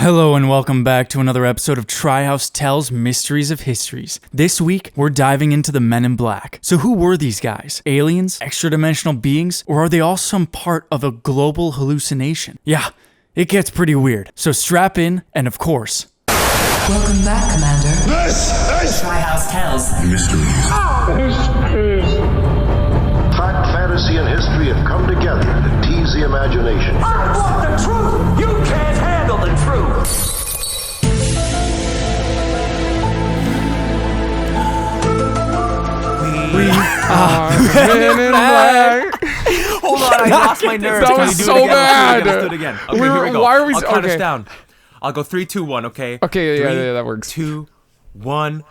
Hello and welcome back to another episode of Tryhouse Tells Mysteries of Histories. This week, we're diving into the Men in Black. So who were these guys? Aliens? Extra-dimensional beings? Or are they all some part of a global hallucination? Yeah, it gets pretty weird. So strap in, and of course... Welcome back, Commander. This Tryhouse Tells Mysteries. Fact, fantasy, and history have come together to tease the imagination. I want the truth! You can't handle the truth! We are Men in Black. Hold on, I lost my nerve. That was so bad. Let's do it again. Okay, We're- here we go. why are we- I'll count okay. us down. I'll go 3, 2, 1, okay? Okay, yeah, 3, that works. 2, 1.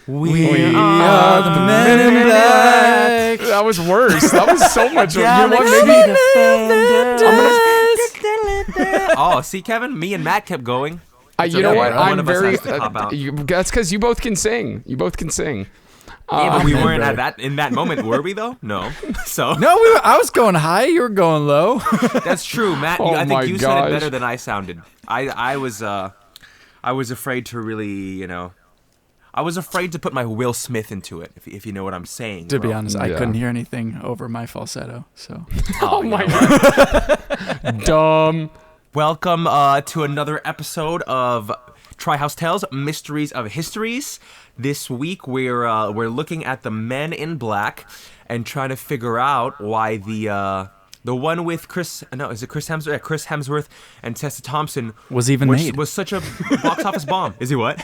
We are the Men in Black. That was worse. That was so much. You know what? Maybe Oh, see, Kevin? Me and Matt kept going. It's you know okay. what? One I'm of us very. has to cop out. That's because you both can sing. You both can sing. Yeah, but we weren't in that moment, were we, though? No. So No, I was going high, you were going low. that's true, Matt. Oh I my think you said it gosh. better than I sounded. I was afraid to really, I was afraid to put my Will Smith into it, if you know what I'm saying. To be bro. honest, I Yeah. couldn't hear anything over my falsetto, so... Oh my god. Dumb. Welcome to another episode of Tryhouse Tales, Mysteries of Histories. This week we're looking at the Men in Black and trying to figure out why the one with Chris Hemsworth? Yeah, Chris Hemsworth and Tessa Thompson Was even made. was such a box office bomb. Is he what?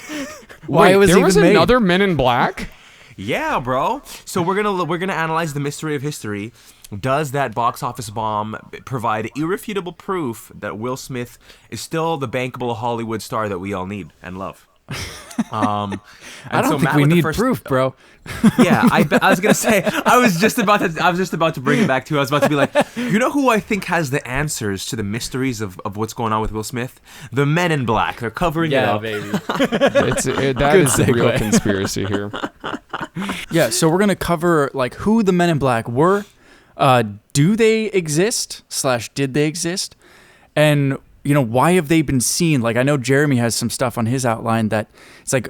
Why Wait, was there it was even made? another Men in Black? Yeah, bro. So we're gonna analyze the mystery of history. Does that box office bomb provide irrefutable proof that Will Smith is still the bankable Hollywood star that we all need and love? I don't so think Matt we with the need first- proof, bro. Yeah, I was gonna say I was just about to bring it back to you. I was about to be like, you know who I think has the answers to the mysteries of what's going on with Will Smith? The Men in Black. They're covering it up. baby. That is the real segue. conspiracy here. Yeah, so we're going to cover like who the Men in Black were, do they exist / did they exist, and why have they been seen? Like I know Jeremy has some stuff on his outline that it's like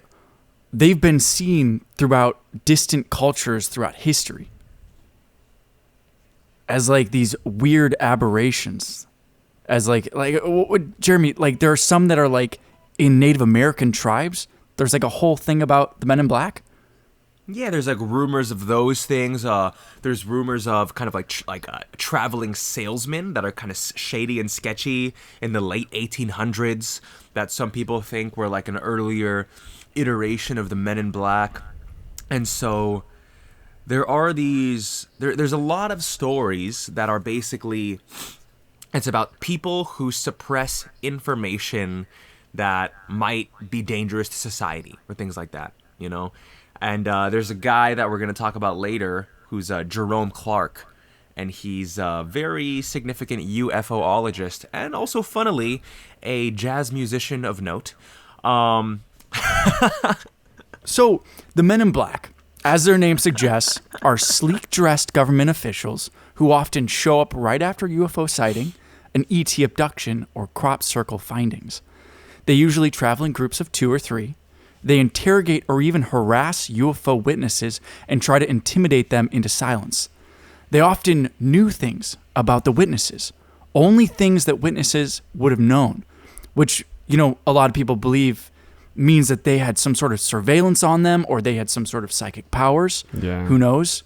they've been seen throughout distant cultures throughout history as like these weird aberrations, as like what would Jeremy, like there are some that are like in Native American tribes. There's like a whole thing about the Men in Black. Yeah, there's like rumors of those things. There's rumors of kind of like traveling salesmen that are kind of shady and sketchy in the late 1800s that some people think were like an earlier iteration of the Men in Black. And so there are these. There's a lot of stories that are basically it's about people who suppress information that might be dangerous to society or things like that. And there's a guy that we're going to talk about later who's Jerome Clark, and he's a very significant UFOologist and also, funnily, a jazz musician of note. So, the Men in Black, as their name suggests, are sleek-dressed government officials who often show up right after UFO sighting, an ET abduction, or crop circle findings. They usually travel in groups of 2 or 3. They interrogate or even harass UFO witnesses and try to intimidate them into silence. They often knew things about the witnesses, only things that witnesses would have known, which, a lot of people believe means that they had some sort of surveillance on them or they had some sort of psychic powers. Yeah. Who knows?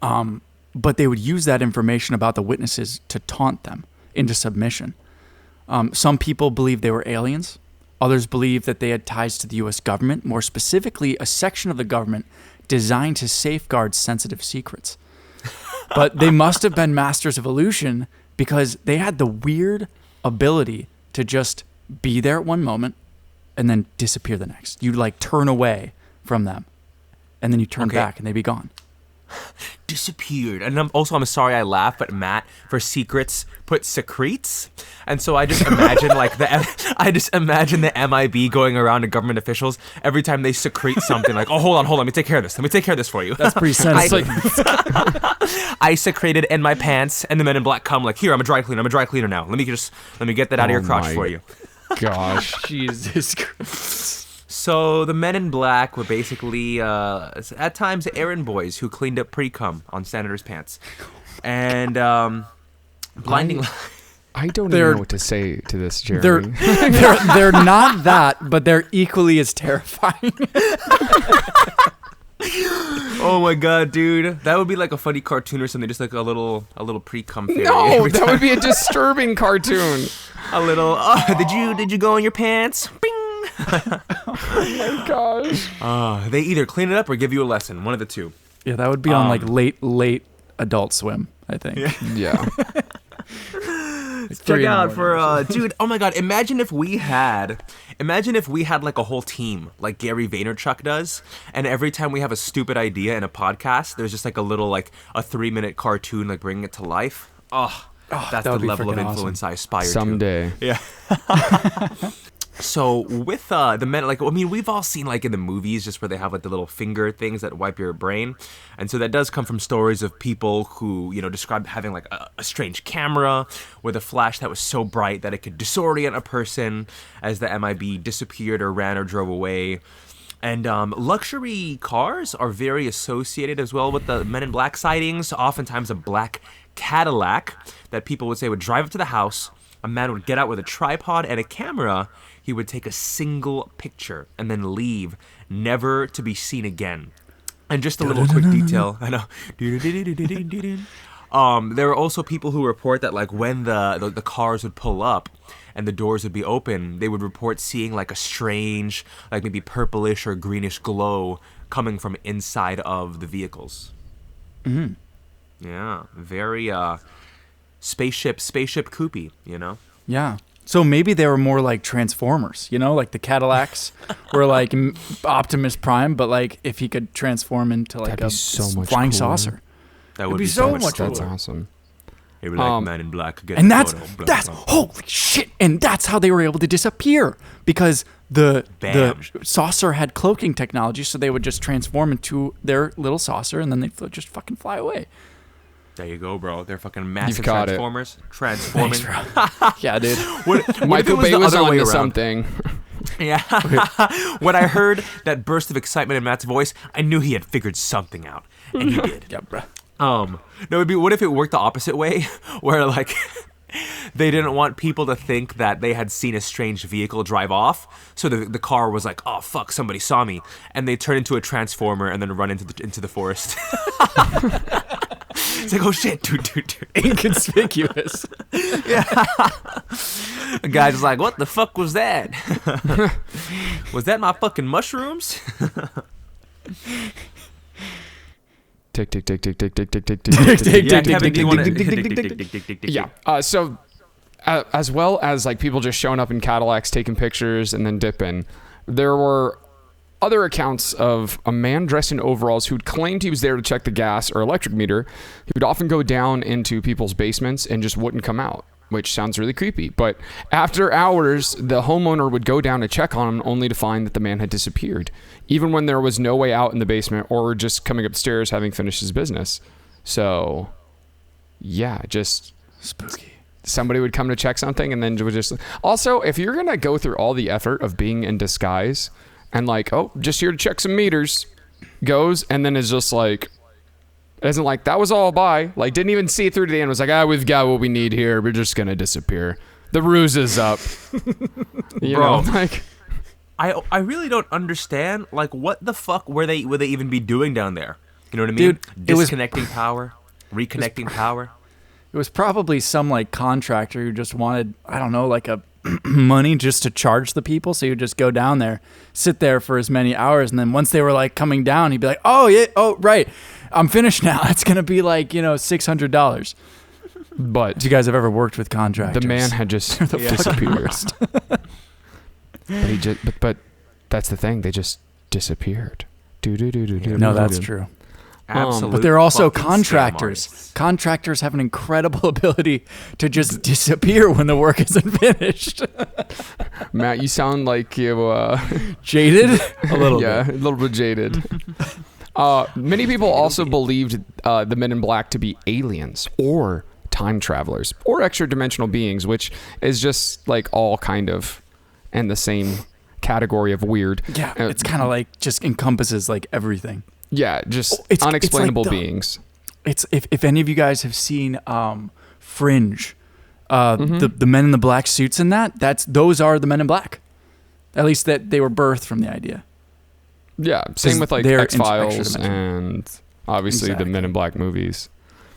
But they would use that information about the witnesses to taunt them into submission. Some people believe they were aliens. Others believe that they had ties to the U.S. government, more specifically a section of the government designed to safeguard sensitive secrets. But they must have been masters of illusion because they had the weird ability to just be there at one moment and then disappear the next. You turn away from them and then you turn back and they'd be gone. Disappeared. And I'm sorry I laugh, but Matt for secrets put secretes, and so I just imagine the MIB going around to government officials every time they secrete something like, oh, hold on, let me take care of this for you. That's pretty sensitive. I secreted in my pants, and the Men in Black come like, here, I'm a dry cleaner now. Let me get that out of your crotch for you. gosh. Jesus Christ. So the Men in Black were basically, at times, errand boys who cleaned up pre-cum on senators' pants. And blinding... I don't even know what to say to this, Jeremy. They're not that, but they're equally as terrifying. Oh my god, dude. That would be like a funny cartoon or something, just like a little pre-cum fairy. No, that would be a disturbing cartoon. A little, did you go in your pants? Bing! Oh my gosh. They either clean it up or give you a lesson, one of the two. Yeah, that would be on like late Adult Swim, I think. Yeah. Check out for dude. Oh my god! Imagine if we had like a whole team, like Gary Vaynerchuk does, and every time we have a stupid idea in a podcast, there's just like a 3-minute cartoon, like bringing it to life. That's the level of influence I aspire to. Someday. Yeah. So with the men, like, I mean, we've all seen like in the movies just where they have like the little finger things that wipe your brain, and so that does come from stories of people who, you know, describe having like a strange camera with a flash that was so bright that it could disorient a person as the MIB disappeared or ran or drove away. And luxury cars are very associated as well with the Men in Black sightings. Oftentimes a black Cadillac that people would say would drive up to the house. A man would get out with a tripod and a camera. He would take a single picture and then leave, never to be seen again. And just a little quick detail. I know. There are also people who report that, like, when the cars would pull up and the doors would be open, they would report seeing like a strange, like maybe purplish or greenish glow coming from inside of the vehicles. Mm-hmm. Yeah, very spaceship coopy, you know? Yeah. So maybe they were more like Transformers, you know, like the Cadillacs were like Optimus Prime, but like if he could transform into like a flying saucer. That would be so much cooler. That's awesome. It would like Man in Black. And that's holy shit. And that's how they were able to disappear, because the saucer had cloaking technology, so they would just transform into their little saucer and then they just fucking fly away. There you go, bro. They're fucking massive Transformers. Transforming. Yeah, dude. What Michael Bay was on to something. Yeah. When I heard that burst of excitement in Matt's voice, I knew he had figured something out. And he did. Yeah, bro. No, it'd be, what if it worked the opposite way? Where, like, they didn't want people to think that they had seen a strange vehicle drive off, so the car was like, oh, fuck, somebody saw me. And they turn into a transformer and then run into the forest. It's like, oh shit, dude. Inconspicuous. Yeah. The guy's just like, what the fuck was that? Was that my fucking mushrooms? Tick, tick, tick, tick, tick, tick, tick, tick, tick, Yeah, tick, Kevin, do you want tick. Yeah. So, as well as like people just showing up in Cadillacs, taking pictures, and then dipping, there were other accounts of a man dressed in overalls who'd claimed he was there to check the gas or electric meter. He would often go down into people's basements and just wouldn't come out, which sounds really creepy. But after hours, the homeowner would go down to check on him, only to find that the man had disappeared, even when there was no way out in the basement or just coming upstairs having finished his business. So, yeah, just spooky. Somebody would come to check something and then would just... Also, if you're going to go through all the effort of being in disguise and like, oh, just here to check some meters, goes and then is just like... Isn't like, that was all, bye. Like, didn't even see it through to the end. Was like, we've got what we need here. We're just going to disappear. The ruse is up. You know, like... I really don't understand, like, what the fuck would they even be doing down there? You know what I mean? Dude, disconnecting power, reconnecting power. It was probably some like contractor who just wanted, I don't know, like a money just to charge the people. So he would just go down there, sit there for as many hours, and then once they were like coming down, he'd be like, "Oh yeah, oh right, I'm finished now. It's gonna be like, you know, $600." But do you guys have ever worked with contractors? The man had just disappeared. But that's the thing. They just disappeared. No, that's true. Absolutely. But they're also contractors. Contractors have an incredible ability to just disappear when the work isn't finished. Matt, you sound like you jaded. A little bit. A little bit jaded. Many people also believed the Men in Black to be aliens or time travelers or extra dimensional beings, which is just like all kind of and the same category of weird. Yeah, it's kind of like just encompasses like everything. Yeah, just It's unexplainable like beings. It's if any of you guys have seen Fringe, the men in the black suits in those are the Men in Black. At least that they were birthed from the idea. Yeah, same with like they're X-Files extra dimensional. and obviously the Men in Black movies.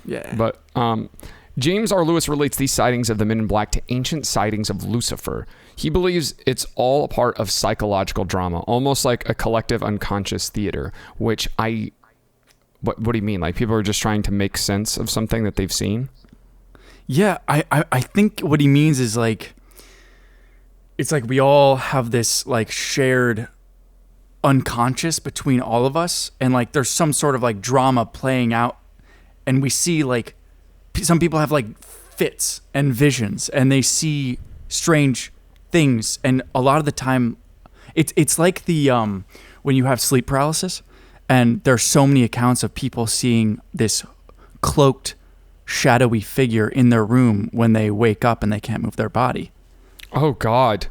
Yeah. But James R. Lewis relates these sightings of the Men in Black to ancient sightings of Lucifer. He believes it's all a part of psychological drama, almost like a collective unconscious theater, which what do you mean? Like people are just trying to make sense of something that they've seen? Yeah, I think what he means is like, it's like we all have this like shared unconscious between all of us, and like there's some sort of like drama playing out, and we see like some people have like fits and visions, and they see strange things, and a lot of the time it's like the when you have sleep paralysis, and there's so many accounts of people seeing this cloaked shadowy figure in their room when they wake up and they can't move their body. Oh God.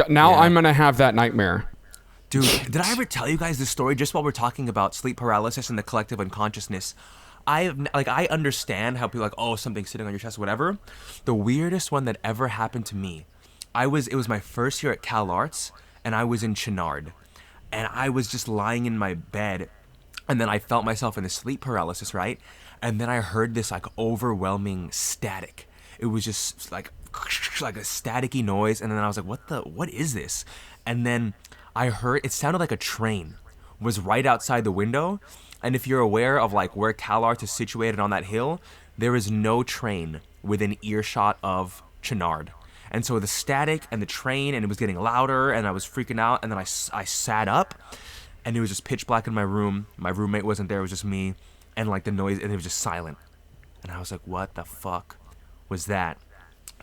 Now I'm going to have that nightmare. Dude, did I ever tell you guys this story just while we're talking about sleep paralysis and the collective unconsciousness? I understand how people are like, oh, something's sitting on your chest, whatever. The weirdest one that ever happened to me, it was my first year at Cal Arts, and I was in Chenard, and I was just lying in my bed, and then I felt myself in the sleep paralysis, right? And then I heard this like overwhelming static. It was just like a staticky noise, and then I was like, what is this? And then I heard, it sounded like a train was right outside the window. And if you're aware of like where Cal Arts is situated on that hill, there is no train within earshot of Chenard. And so the static and the train, and it was getting louder, and I was freaking out. And then I sat up, and it was just pitch black in my room. My roommate wasn't there, it was just me. And like the noise, and it was just silent. And I was like, what the fuck was that?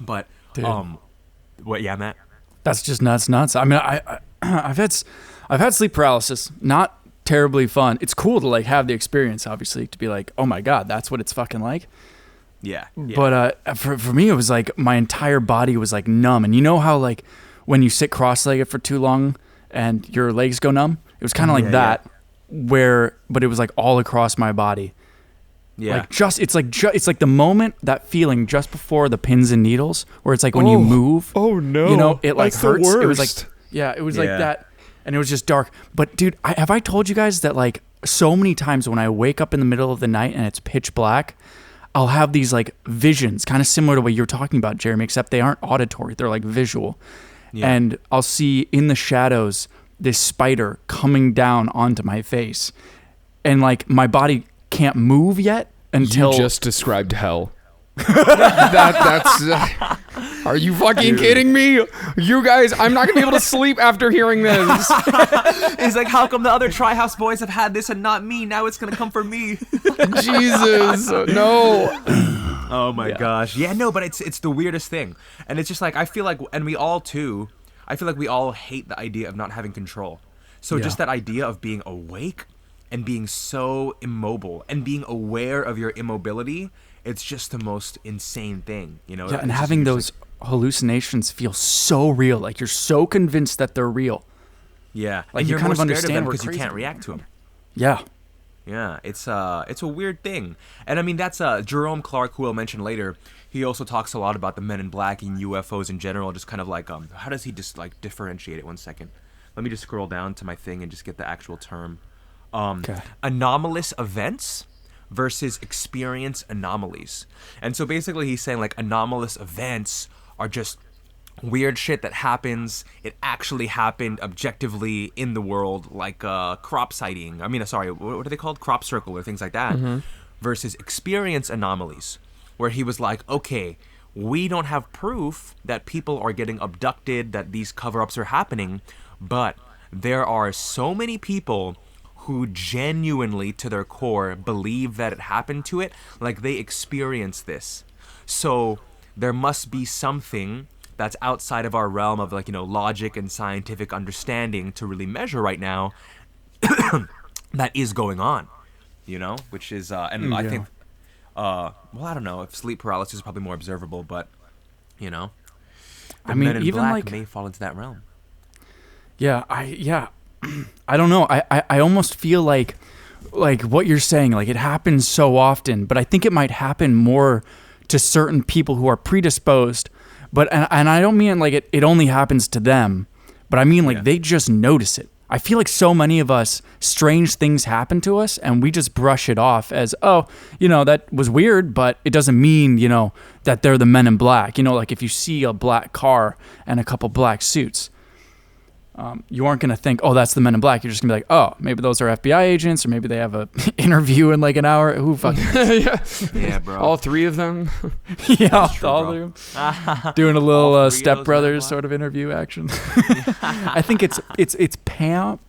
But, Dude. What, yeah, Matt? That's just nuts. I mean, I've had sleep paralysis. Not terribly fun. It's cool to like have the experience, obviously, to be like, oh my God, that's what it's fucking like. Yeah. But for me, it was like my entire body was like numb. And you know how like when you sit cross-legged for too long and your legs go numb? It was kind of like that. But it was like all across my body. Yeah. Like it's like the moment, that feeling just before the pins and needles, where it's like when you move. Oh no. You know, it like That's hurts. The worst. It was like, it was like that, and it was just dark. But dude, have I told you guys that like so many times when I wake up in the middle of the night and it's pitch black, I'll have these like visions, kind of similar to what you were talking about, Jeremy, except they aren't auditory; they're like visual. Yeah. And I'll see in the shadows this spider coming down onto my face, and like my body can't move yet until you just described hell. That's are you fucking kidding me? You guys, I'm not gonna be able to sleep after hearing this. He's like, how come the other Tri-House boys have had this and not me? Now it's gonna come for me. Jesus, no. Oh my gosh. Yeah, no, but it's the weirdest thing. And it's just like, I feel like, and we all too, I feel like we all hate the idea of not having control. So just that idea of being awake and being so immobile and being aware of your immobility, it's just the most insane thing, you know? Yeah, and having those hallucinations feel so real. Like you're so convinced that they're real. Yeah. Like and you you're kind more of scared understand them we're because you crazy. can't react to them. Yeah. Yeah, it's a weird thing. And I mean, that's Jerome Clark, who I'll mention later. He also talks a lot about the Men in Black and UFOs in general, just kind of like, how does he just like differentiate it? 1 second. Let me just scroll down to my thing and just get the actual term. Anomalous events versus experience anomalies. And so basically he's saying like anomalous events are just weird shit that happens. It actually happened objectively in the world, like crop sighting. I mean, sorry, what are they called? Crop circle or things like that. Mm-hmm. Versus experience anomalies, where he was like, okay, we don't have proof that people are getting abducted, that these cover-ups are happening, but there are so many people who genuinely, to their core, believe that it happened to it, like they experienced this. So there must be something that's outside of our realm of like, you know, logic and scientific understanding to really measure right now that is going on, you know, which is, and I think, well, I don't know if sleep paralysis is probably more observable, but, you know, the Men in Black may fall into that realm. Yeah, I don't know. I almost feel like what you're saying, like it happens so often, but I think it might happen more to certain people who are predisposed. But and I don't mean like it only happens to them, but I mean like they just notice it. I feel like so many of us, strange things happen to us and we just brush it off as, oh, that was weird, but it doesn't mean, that they're the Men in Black. Like if you see a black car and a couple black suits, you aren't going to think, oh, that's the Men in Black. You're just going to be like, oh, maybe those are FBI agents, or maybe they have a interview in like an hour. Who fucking yeah, bro. All three of them. Yeah, all of them. Doing a little Step Brothers sort of interview action. I think it's Pan.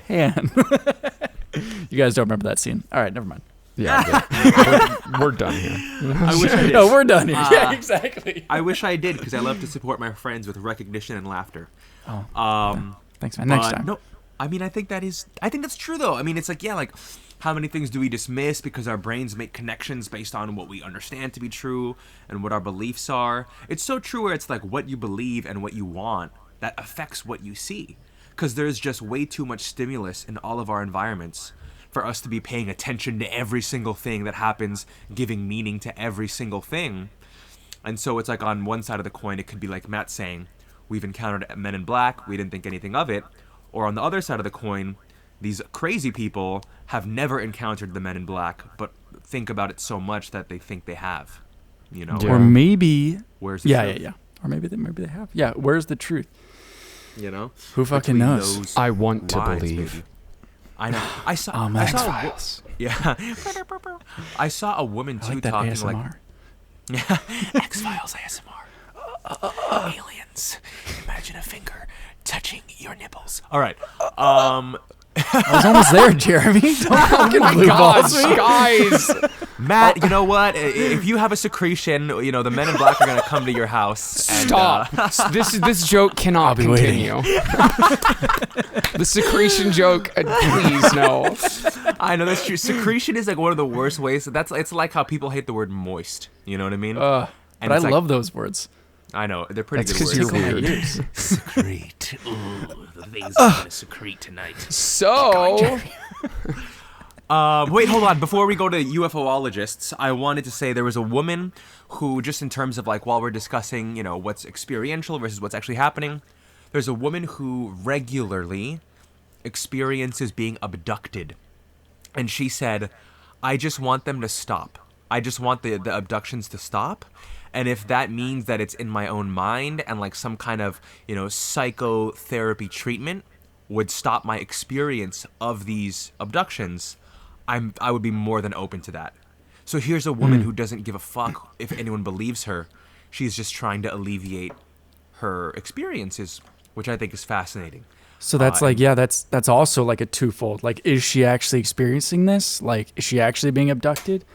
You guys don't remember that scene. All right, never mind. Yeah, we're done here. I wish I did. No, we're done here. Yeah, exactly. I wish I did, because I love to support my friends with recognition and laughter. Oh, thanks, man. Next time. No, I mean, I think that's true, though. I mean, it's like, like, how many things do we dismiss because our brains make connections based on what we understand to be true and what our beliefs are? It's so true where it's like what you believe and what you want that affects what you see, because there's just way too much stimulus in all of our environments for us to be paying attention to every single thing that happens, giving meaning to every single thing. And so it's like on one side of the coin, it could be like Matt saying, we've encountered Men in Black, we didn't think anything of it. Or on the other side of the coin, these crazy people have never encountered the Men in Black, but think about it so much that they think they have. Yeah. Or maybe... Where's the truth? Yeah. Or maybe they have. Yeah, where's the truth? Who fucking knows? I want to believe. Baby. I know. I saw X-Files. I saw a woman too, I like that talking ASMR. like X-Files ASMR. Aliens. Imagine a finger touching your nipples. All right. I was almost there, Jeremy. Don't fucking blue balls me. Guys. Matt, you know what? If you have a secretion, the Men in Black are gonna come to your house. And, Stop. This joke cannot continue. The secretion joke, please no. I know that's true. Secretion is like one of the worst ways. It's like how people hate the word moist. You know what I mean? But I love those words. I know they're pretty That's good because words. you're weird. Secrete. Ooh, the things I'm gonna secrete tonight. So. Wait, hold on. Before we go to UFOologists, I wanted to say there was a woman who, just in terms of like while we're discussing, what's experiential versus what's actually happening, there's a woman who regularly experiences being abducted. And she said, I just want them to stop. I just want the abductions to stop. And if that means that it's in my own mind and like some kind of, psychotherapy treatment would stop my experience of these abductions, I would be more than open to that. So here's a woman who doesn't give a fuck if anyone believes her. She's just trying to alleviate her experiences, which I think is fascinating. So that's that's also like a twofold. Like, is she actually experiencing this? Like, is she actually being abducted?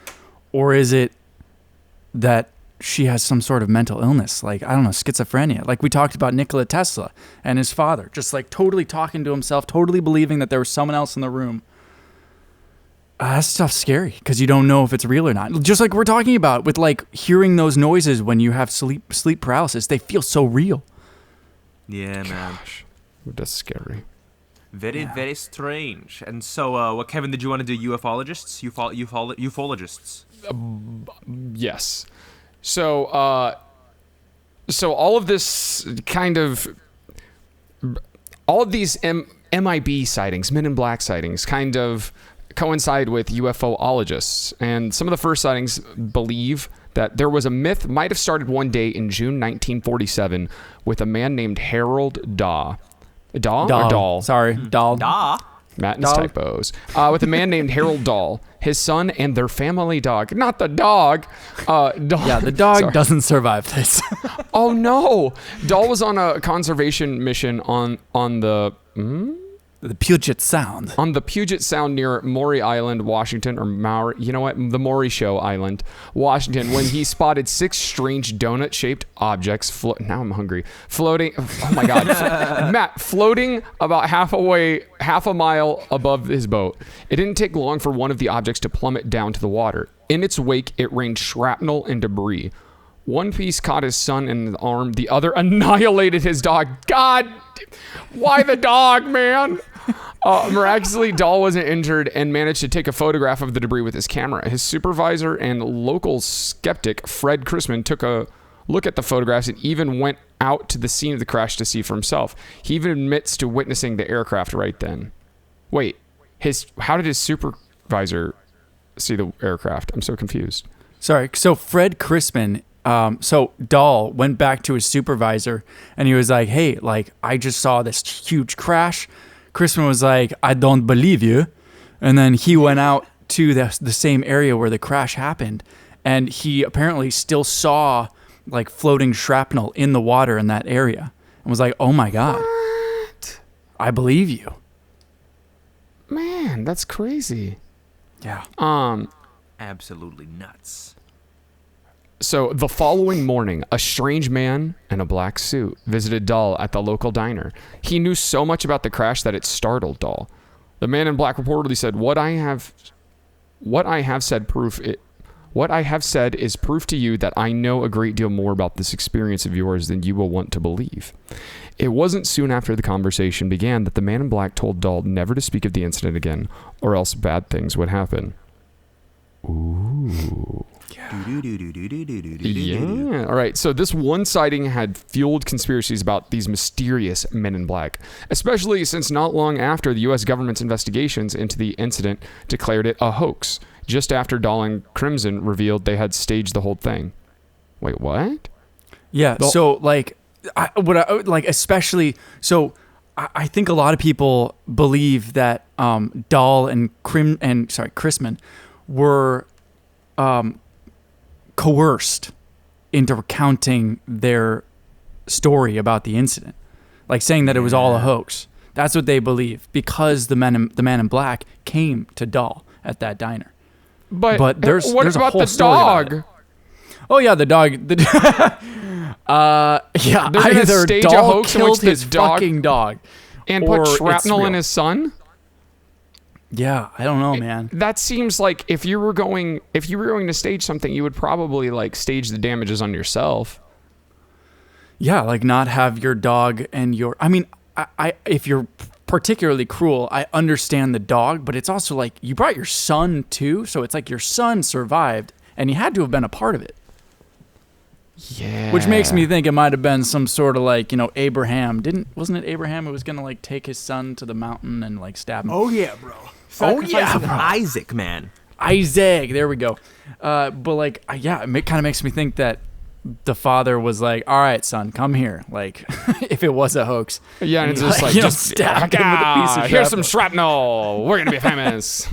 Or is it that she has some sort of mental illness, like, I don't know, schizophrenia? Like we talked about Nikola Tesla and his father, just like totally talking to himself, totally believing that there was someone else in the room. That stuff's scary because you don't know if it's real or not. Just like we're talking about with like hearing those noises when you have sleep paralysis, they feel so real. Yeah, man. Gosh, that's scary. Very, very strange. And so, Kevin, did you want to do ufologists? Ufologists? Yes. So all of this all of these MIB sightings, Men in Black sightings, kind of coincide with UFOologists. And some of the first sightings believe that there was a myth, might have started one day in June 1947 with a man named Harold Dahl. Dahl or Dahl? Sorry, Dahl. Da. Matt and his typos. With a man named Harold Dahl, his son, and their family dog. Not the dog. Yeah, the dog doesn't survive this. Oh no! Dahl was on a conservation mission on the The Puget Sound. On the Puget Sound near Maury Island, Washington, or Maury, you know what? The Maury Show Island, Washington, when he spotted 6 strange donut-shaped objects. Now I'm hungry. Floating. Oh my God, Matt, floating about half a mile above his boat. It didn't take long for one of the objects to plummet down to the water. In its wake, it rained shrapnel and debris. One piece caught his son in the arm. The other annihilated his dog. God, Why the dog, man? Miraculously, Dahl wasn't injured and managed to take a photograph of the debris with his camera. His supervisor and local skeptic, Fred Chrisman, took a look at the photographs and even went out to the scene of the crash to see for himself. He even admits to witnessing the aircraft right then. Wait, how did his supervisor see the aircraft? I'm so confused. Sorry. So Fred Chrisman, so Dahl went back to his supervisor and he was like, hey, like, I just saw this huge crash. Chrisman was like, I don't believe you. And then he went out to the same area where the crash happened. And he apparently still saw like floating shrapnel in the water in that area and was like, oh my God, What? I believe you. Man, that's crazy. Yeah. Absolutely nuts. So the following morning, a strange man in a black suit visited Dahl at the local diner. He knew so much about the crash that it startled Dahl. The man in black reportedly said, What I have said is proof to you that I know a great deal more about this experience of yours than you will want to believe. It wasn't soon after the conversation began that the man in black told Dahl never to speak of the incident again, or else bad things would happen. Ooh. Yeah. All right. So this one sighting had fueled conspiracies about these mysterious men in black, especially since not long after the U.S. government's investigations into the incident declared it a hoax, just after Dahl and Crimson revealed they had staged the whole thing. Wait, what? Yeah. So like, I think a lot of people believe that Dahl and Chrisman were coerced into recounting their story about the incident, like saying that it was all a hoax. That's what they believe because the man in black came to Dahl at that diner. But there's what there's a about whole the story about dog? it. Oh yeah, the dog. Yeah, They're gonna either stage a Dahl hoax in killed which the his fucking dog And or put it's shrapnel in real. his son? Yeah, I don't know, man. That seems like if you were going to stage something, you would probably like stage the damages on yourself. Yeah, like not have your dog and your. I mean, I if you're particularly cruel, I understand the dog, but it's also like you brought your son too, so it's like your son survived, and he had to have been a part of it. Yeah. Which makes me think it might have been some sort of like, Abraham wasn't it Abraham who was gonna like take his son to the mountain and like stab him? Oh yeah, bro. Bro. Isaac, man. Isaac, there we go. But like, it kind of makes me think that the father was like, "All right, son, come here." Like, if it was a hoax. Yeah, and it's just like, just stabbed him with a piece of here's some shrapnel. We're gonna be famous.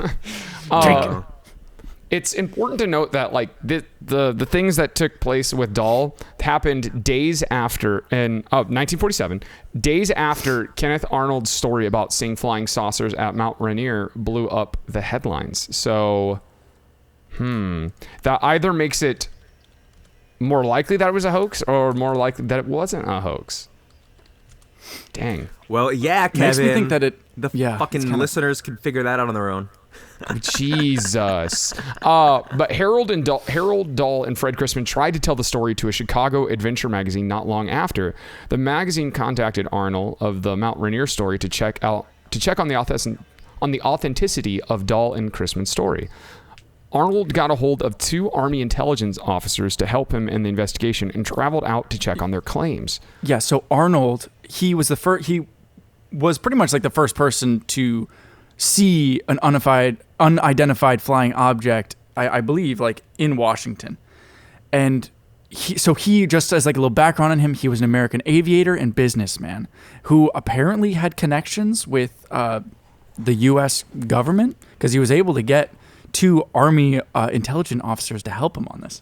It's important to note that like the things that took place with Dahl happened days after in 1947, days after Kenneth Arnold's story about seeing flying saucers at Mount Rainier blew up the headlines. So, that either makes it more likely that it was a hoax or more likely that it wasn't a hoax. Dang. Well, yeah, Kevin. Makes me think that fucking listeners can figure that out on their own. Jesus. But Harold Dahl and Fred Chrisman tried to tell the story to a Chicago adventure magazine not long after. The magazine contacted Arnold of the Mount Rainier story to check on the authenticity of Dahl and Chrisman's story. Arnold got a hold of 2 Army intelligence officers to help him in the investigation and traveled out to check on their claims. Yeah, so Arnold, he was pretty much like the first person to see an unidentified flying object, I believe, like in Washington. And he just as like a little background on him, he was an American aviator and businessman who apparently had connections with the U.S. government because he was able to get 2 Army intelligence officers to help him on this,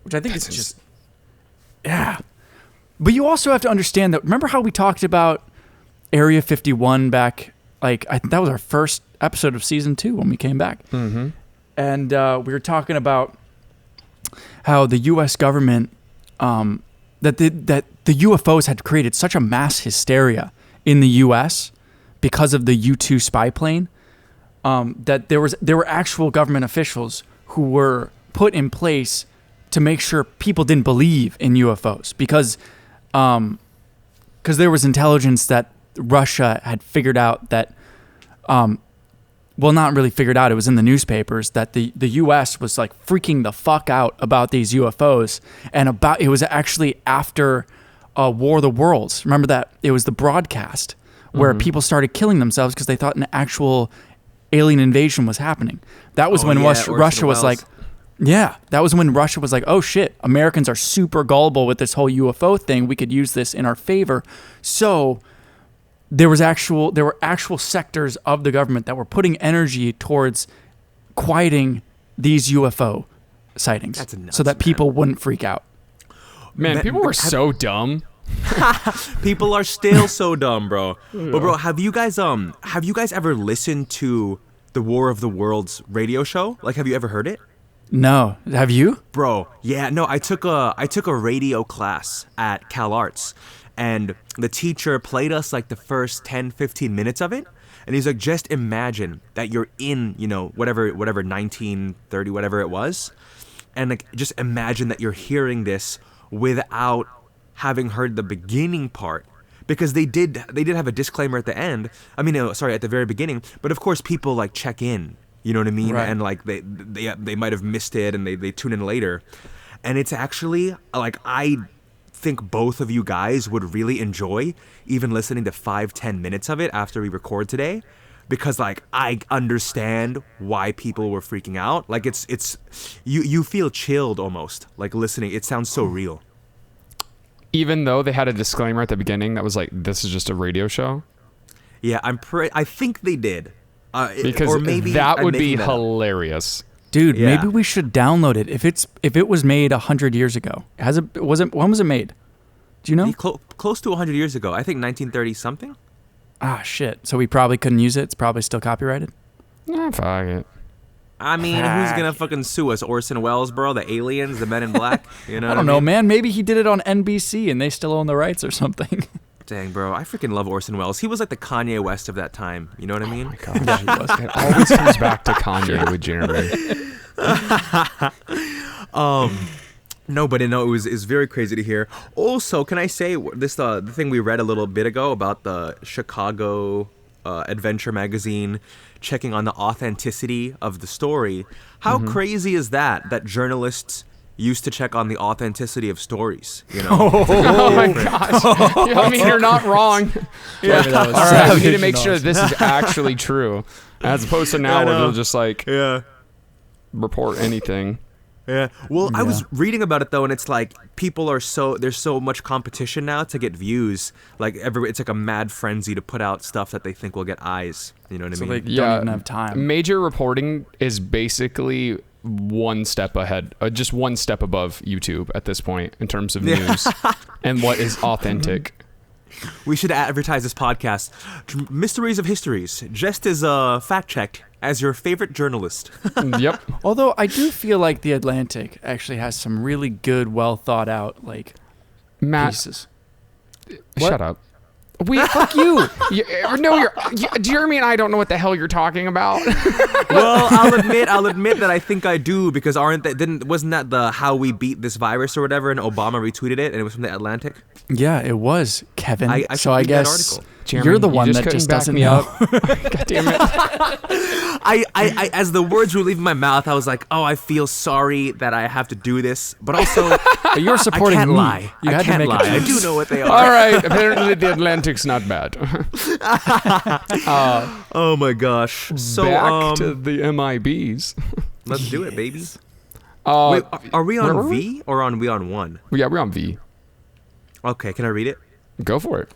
which I think is just, yeah. But you also have to understand that, remember how we talked about Area 51 back, like that was our first episode of season 2 when we came back. Mm-hmm. And we were talking about how the U.S. government, that the UFOs had created such a mass hysteria in the U.S. because of the U-2 spy plane, that there were actual government officials who were put in place to make sure people didn't believe in UFOs because because there was intelligence that Russia had figured out that, well, not really figured out, it was in the newspapers, that the U.S. was like freaking the fuck out about these UFOs, and it was actually after War of the Worlds. Remember that? It was the broadcast where people started killing themselves because they thought an actual alien invasion was happening. That was when Russia was like, that was when Russia was like, oh shit, Americans are super gullible with this whole UFO thing. We could use this in our favor. So there were actual sectors of the government that were putting energy towards quieting these UFO sightings. That's nuts, so that people wouldn't freak out. Man, people were so dumb. People are still so dumb, bro. But bro, have you guys ever listened to the War of the Worlds radio show? Like, have you ever heard it? No. Have you? Bro, yeah, no, I took a radio class at Cal Arts, and the teacher played us like the first 10, 15 minutes of it. And he's like, just imagine that you're in, whatever 1930, whatever it was. And like, just imagine that you're hearing this without having heard the beginning part. Because they did have a disclaimer at the end. I mean, at the very beginning. But of course, people like check in. You know what I mean? Right. And like they might have missed it, and they tune in later. And it's actually like, I think both of you guys would really enjoy even listening to 5-10 minutes of it after we record today, because like I understand why people were freaking out. Like it's you feel chilled almost like listening. It sounds so real. Even though they had a disclaimer at the beginning that was like, this is just a radio show. Yeah, I think they did. Because or maybe that I'm would be making that up. hilarious. Dude, Yeah. maybe we should download it. If it was made 100 years ago, when was it made? Do you know? Close to 100 years ago. I think 1930 something. Ah, shit. So we probably couldn't use it. It's probably still copyrighted. Fuck it. I mean, who's gonna fucking sue us? Orson Welles, bro, the aliens, the Men in Black. You know? I don't know, man. Maybe he did it on NBC and they still own the rights or something. Dang, bro, I freaking love Orson Welles. He was like the Kanye West of that time. You know what I mean? Oh my gosh. It always comes back to Kanye with Jeremy. No, but it was very crazy to hear. Also, can I say this? The thing we read a little bit ago about the Chicago Adventure magazine checking on the authenticity of the story. How crazy is that? That journalists used to check on the authenticity of stories. You know? Oh my gosh. I mean, you're not wrong. Yeah. All right, we need to make sure that this is actually true, as opposed to now where they'll just like report anything. Yeah. Well, I was reading about it though, and it's like there's so much competition now to get views. Like it's like a mad frenzy to put out stuff that they think will get eyes. You know what I mean? They don't even have time. Major reporting is basically one step ahead, just one step above YouTube at this point in terms of news and what is authentic. We should advertise this podcast. Mysteries of Histories, just as fact-checked as your favorite journalist. Yep. Although I do feel like The Atlantic actually has some really good, well thought out Matt, pieces. Shut up. Fuck you. Jeremy and I don't know what the hell you're talking about. Well, I'll admit that I think I do, because wasn't that the How We Beat This Virus or whatever, and Obama retweeted it, and it was from The Atlantic? Yeah, it was, Kevin. I so I guess article. Jeremy, you're the you one just that couldn't just back doesn't me know. up. God damn it. I as the words were leaving my mouth, I was like, oh, I feel sorry that I have to do this, but also But you're supporting I can't me. lie. You I had to can't make lie. a I choice. do know what they are. All right. Apparently the Atlantic's not bad. Oh my gosh. So Back to the MIBs. let's do it, baby. Wait, Wait, are we where on were we? V or we on 1? Yeah, we're on V. Okay, can I read it? Go for it.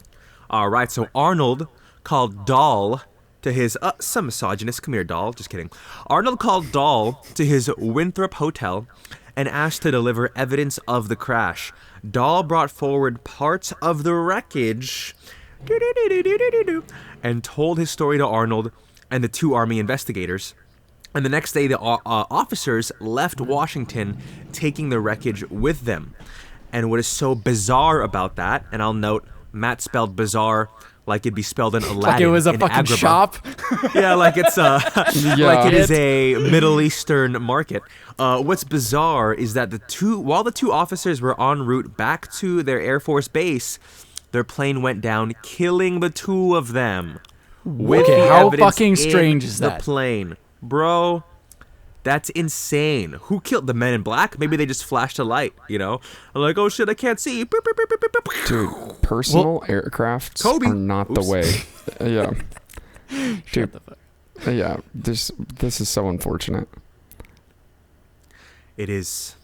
All right, so Arnold called Dahl to his some misogynist. Come here, Dahl. Just kidding. Arnold called Dahl to his Winthrop hotel and asked to deliver evidence of the crash. Dahl brought forward parts of the wreckage and told his story to Arnold and the 2 Army investigators. And the next day, the officers left Washington, taking the wreckage with them. And what is so bizarre about that, and I'll note, Matt spelled bizarre like it'd be spelled in Aladdin. Like it was a in fucking Agrabah. shop. Yeah, like it's like it is a Middle Eastern market. What's bizarre is that while the two officers were en route back to their Air Force base, their plane went down, killing the two of them. Okay, how fucking strange is that? The plane, bro. That's insane. Who killed the Men in Black? Maybe they just flashed a light, you know? I'm like, oh shit, I can't see. Dude, personal aircrafts Kobe. are not the way. Yeah. Dude, the fuck. yeah, this is so unfortunate. It is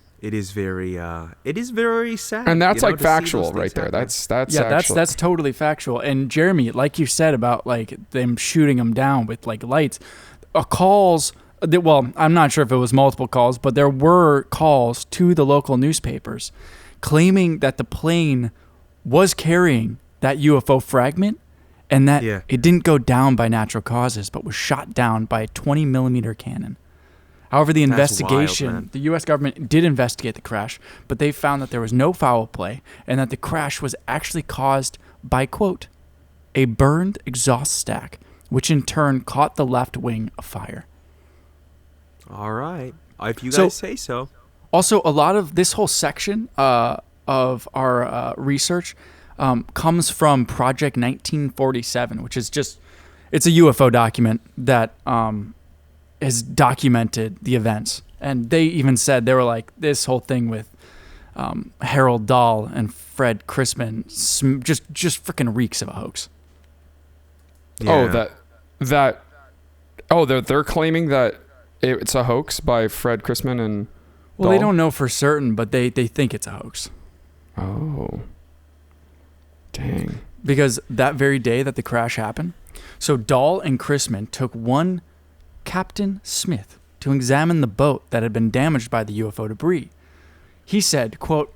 very sad. And that's you know, like to see factual those things right there. happen. That's Yeah, actual. that's totally factual. And Jeremy, like you said about like them shooting them down with like lights, well, I'm not sure if it was multiple calls, but there were calls to the local newspapers claiming that the plane was carrying that UFO fragment and that it didn't go down by natural causes, but was shot down by a 20 millimeter cannon. However, the investigation, wild, the U.S. government did investigate the crash, but they found that there was no foul play and that the crash was actually caused by, quote, a burned exhaust stack, which in turn caught the left wing afire. All right. If you guys say so. Also, a lot of this whole section of our research comes from Project 1947, which is it's a UFO document that has documented the events. And they even said, they were like, this whole thing with Harold Dahl and Fred Chrisman just freaking reeks of a hoax. Yeah. They're claiming that it's a hoax by Fred Chrisman and Well, they Dahl? don't know for certain, but they think it's a hoax. Oh. Dang. Because that very day that the crash happened, so Dahl and Chrisman took one Captain Smith to examine the boat that had been damaged by the UFO debris. He said, quote,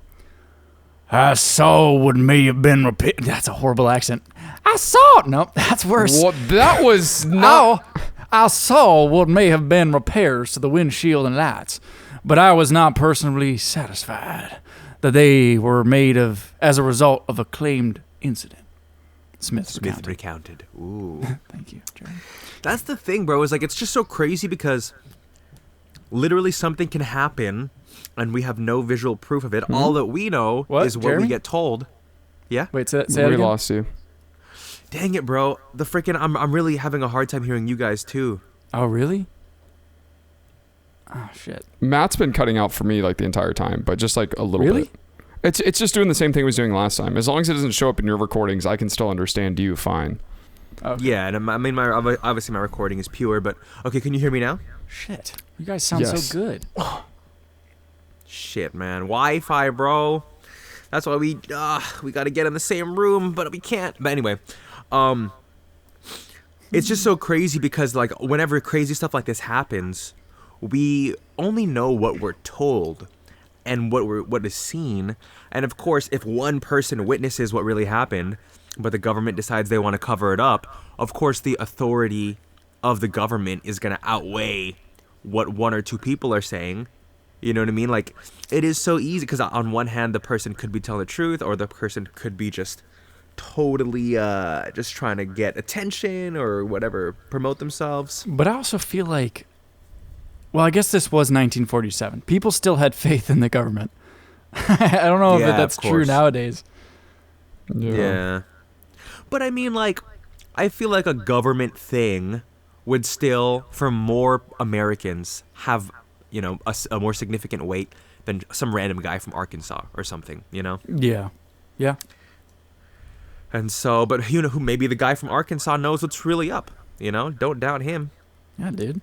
I saw what may have been repaired. That's a horrible accent. I saw it. No, that's worse. What? That was not... I saw what may have been repairs to the windshield and lights, but I was not personally satisfied that they were made as a result of a claimed incident. Smith recounted. Ooh. Thank you, Jeremy. That's the thing, bro. Is like it's just so crazy because literally something can happen and we have no visual proof of it. Mm-hmm. All that we know is what Jeremy? we get told. Yeah. Wait, say that We again? lost you. Dang it, bro. The freaking I'm really having a hard time hearing you guys too. Oh, really? Oh, shit. Matt's been cutting out for me like the entire time, but just like a little Really? bit. It's just doing the same thing it was doing last time. As long as it doesn't show up in your recordings, I can still understand you fine. Okay. Yeah, and I mean obviously my recording is pure, but okay, can you hear me now? Shit. You guys sound Yes. so good. Shit, man. Wi-Fi, bro. That's why we got to get in the same room, but we can't. But anyway, it's just so crazy because like whenever crazy stuff like this happens, we only know what we're told and what is seen. And of course, if one person witnesses what really happened, but the government decides they want to cover it up, of course the authority of the government is going to outweigh what one or two people are saying. You know what I mean? Like, it is so easy because on one hand, the person could be telling the truth, or the person could be just totally just trying to get attention or whatever, promote themselves. But I also feel like, well, I guess this was 1947. People still had faith in the government. I don't know Yeah, if that's of true course. nowadays. Yeah. But I mean, like, I feel like a government thing would still, for more Americans, have, you know, a more significant weight than some random guy from Arkansas or something, you know? Yeah. Yeah. And so, but you know who? Maybe the guy from Arkansas knows what's really up, you know? Don't doubt him. Yeah, dude.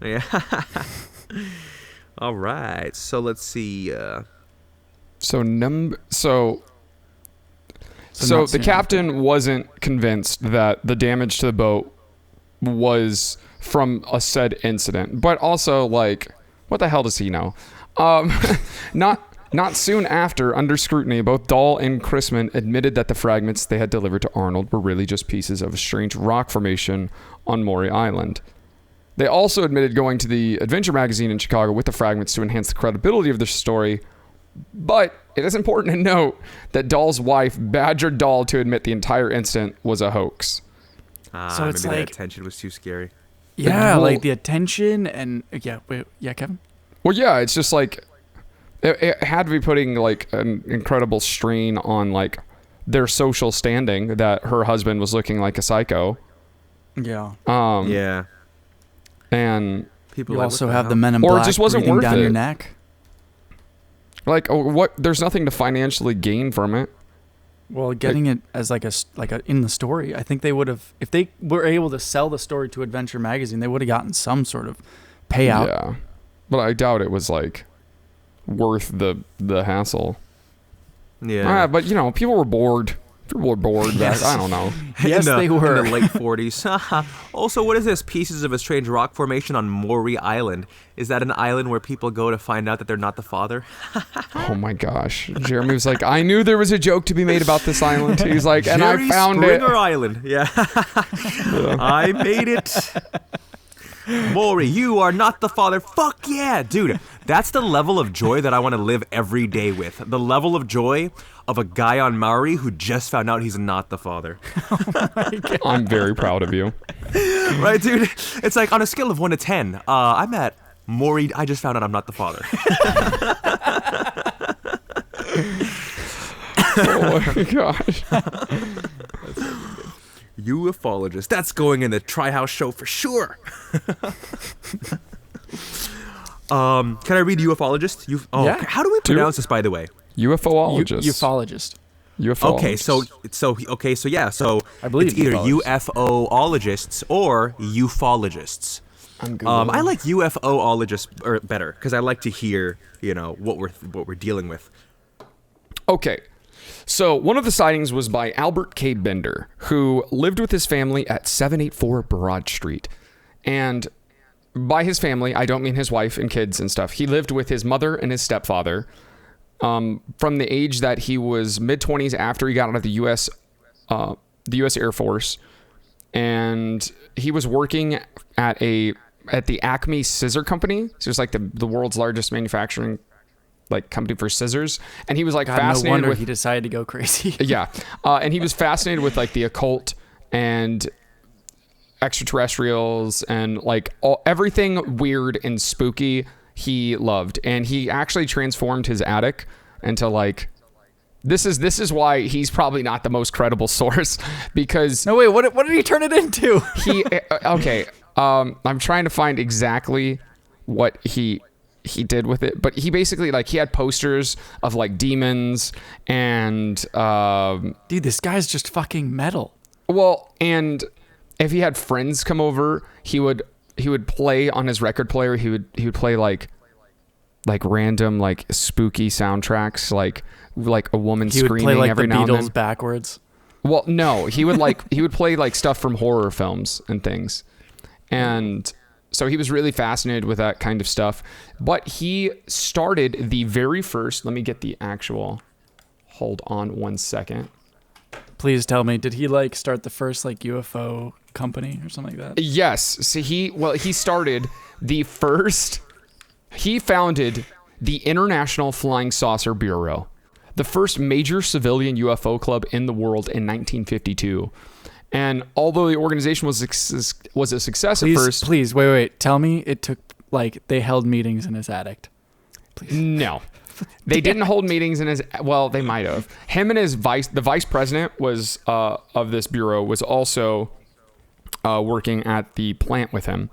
Yeah. All right. So let's see. So not the saying captain wasn't convinced that the damage to the boat was from a said incident, but also like, what the hell does he know? Not soon after, under scrutiny, both Dahl and Chrisman admitted that the fragments they had delivered to Arnold were really just pieces of a strange rock formation on Maury Island. They also admitted going to the Adventure magazine in Chicago with the fragments to enhance the credibility of their story. But it is important to note that Dahl's wife badgered Dahl to admit the entire incident was a hoax. So it's maybe like- the attention was too scary. Yeah, Well- like the attention and yeah, Kevin. Well, yeah, it's just like it had to be putting like an incredible strain on like their social standing that her husband was looking like a psycho. Yeah. Yeah. And People You are like, also what have hell? the Men in Or it Black just wasn't breathing worth down your it. neck. like, what? There's nothing to financially gain from it. Well, getting it as like a in the story, I think they would have, if they were able to sell the story to Adventure Magazine, they would have gotten some sort of payout. Yeah, but I doubt it was like worth the hassle. Yeah. But people were bored. People were bored. Yes. I don't know. Yes, they were. In the late 40s. Also, what is this? Pieces of a strange rock formation on Maury Island. Is that an island where people go to find out that they're not the father? Oh my gosh. Jeremy was like, I knew there was a joke to be made about this island. He's like, and Jerry I found Springer it. Island. Yeah. I made it. Maury, you are not the father. Fuck yeah, dude. That's the level of joy that I want to live every day with. The level of joy of a guy on Maui who just found out he's not the father. I'm very proud of you. Right, dude? It's like on a scale of 1 to 10, I'm at Maury, I just found out I'm not the father. Oh my gosh. Ufologist. That's going in the Tri-House show for sure. Can I read ufologist? Yeah. How do we pronounce this, by the way? UFOologist. Ufologist. UFOologist. Okay, so I believe it's either ufologist. UFOologists or ufologists. I'm good. I like UFOologists better because I like to hear, what we're dealing with. Okay. So one of the sightings was by Albert K. Bender, who lived with his family at 784 Broad Street. And by his family, I don't mean his wife and kids and stuff. He lived with his mother and his stepfather from the age that he was mid-20s after he got out of the U.S. Air Force. And he was working at the Acme Scissor Company. So it's like the world's largest manufacturing company for scissors, and he was fascinated no wonder with he decided to go crazy. yeah, and he was fascinated with the occult and extraterrestrials and everything weird and spooky. He loved, and he actually transformed his attic into this is why he's probably not the most credible source because No, wait, what did he turn it into? I'm trying to find exactly what he did with it, but he basically he had posters of demons and Dude, this guy's just fucking metal. well, and if he had friends come over, he would play on his record player. He would play random spooky soundtracks, like a woman He would screaming play every the now and Beatles then. backwards. Well, no, he would he would play stuff from horror films and things, and so he was really fascinated with that kind of stuff. But he started the very first. Let me get the actual. Hold on 1 second. Please tell me, did he start the first UFO company or something like that? Yes. So he started the first. He founded the International Flying Saucer Bureau, the first major civilian UFO club in the world in 1952. And although the organization was a success at first, Please, wait. Tell me it took, they held meetings in his attic. Please. no. They didn't hold meetings in his. Well, they might have. Him and the vice president was of this bureau was also working at the plant with him.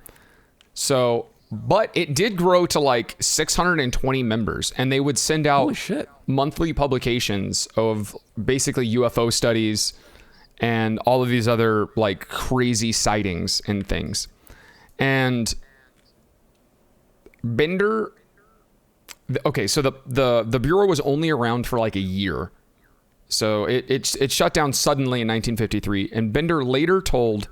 So, but it did grow to 620 members, and they would send out Holy shit. monthly publications of basically UFO studies and all of these other crazy sightings and things. And Bender. Okay, so the bureau was only around for a year, so it shut down suddenly in 1953. And Bender later told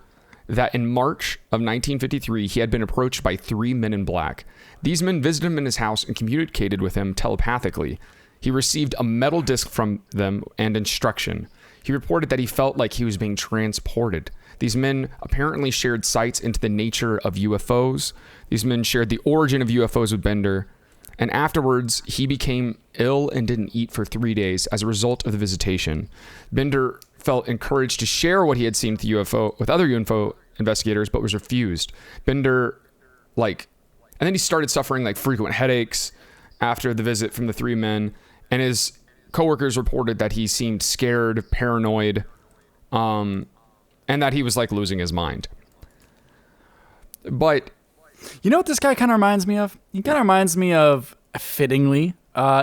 that in March of 1953 he had been approached by 3 men in black. These men visited him in his house and communicated with him telepathically. He received a metal disc from them and instruction. He reported that he felt like he was being transported. These men apparently shared sights into the nature of UFOs. These men shared the origin of UFOs with Bender. And afterwards, he became ill and didn't eat for 3 days as a result of the visitation. Bender felt encouraged to share what he had seen with other UFO investigators, but was refused. Bender, and then he started suffering frequent headaches after the visit from the 3 men. And his coworkers reported that he seemed scared, paranoid, and that he was like losing his mind. But you know what this guy kind of reminds me of? He kind of reminds me of, fittingly,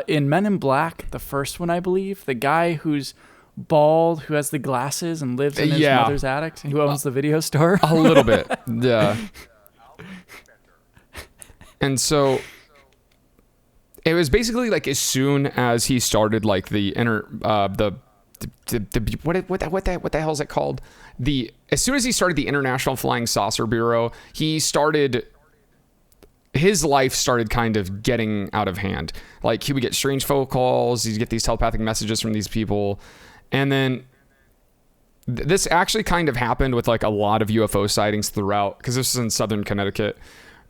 in Men in Black, the first one, I believe, the guy who's bald, who has the glasses and lives in his mother's attic, who owns the video store. A little bit, yeah. And so it was basically like as soon as he started like the what the hell is it called? As soon as he started the International Flying Saucer Bureau, his life started kind of getting out of hand. Like he would get strange phone calls, he'd get these telepathic messages from these people. And then this actually kind of happened with like a lot of UFO sightings throughout, because this is in southern Connecticut.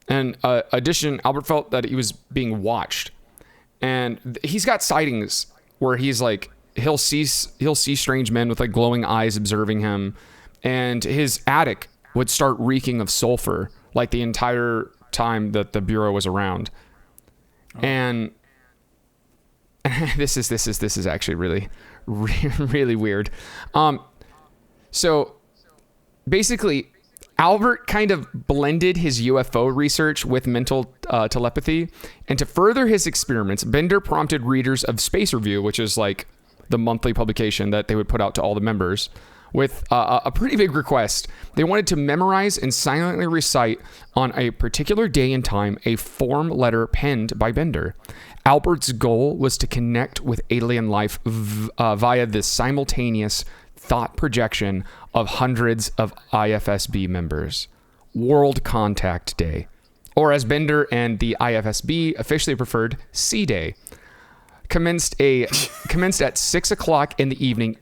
And addition, Albert felt that he was being watched. And he's got sightings where he's like, he'll see strange men with like glowing eyes observing him. And his attic would start reeking of sulfur like the entire time that the Bureau was around. And this is actually really really weird. So basically Albert kind of blended his UFO research with mental telepathy, and to further his experiments, Bender prompted readers of Space Review, which is like the monthly publication that they would put out to all the members, with a pretty big request. They wanted to memorize and silently recite on a particular day and time a form letter penned by Bender. Albert's goal was to connect with alien life via this simultaneous thought projection of hundreds of IFSB members. World Contact Day, or as Bender and the IFSB officially preferred, C-Day, commenced at 6 o'clock in the evening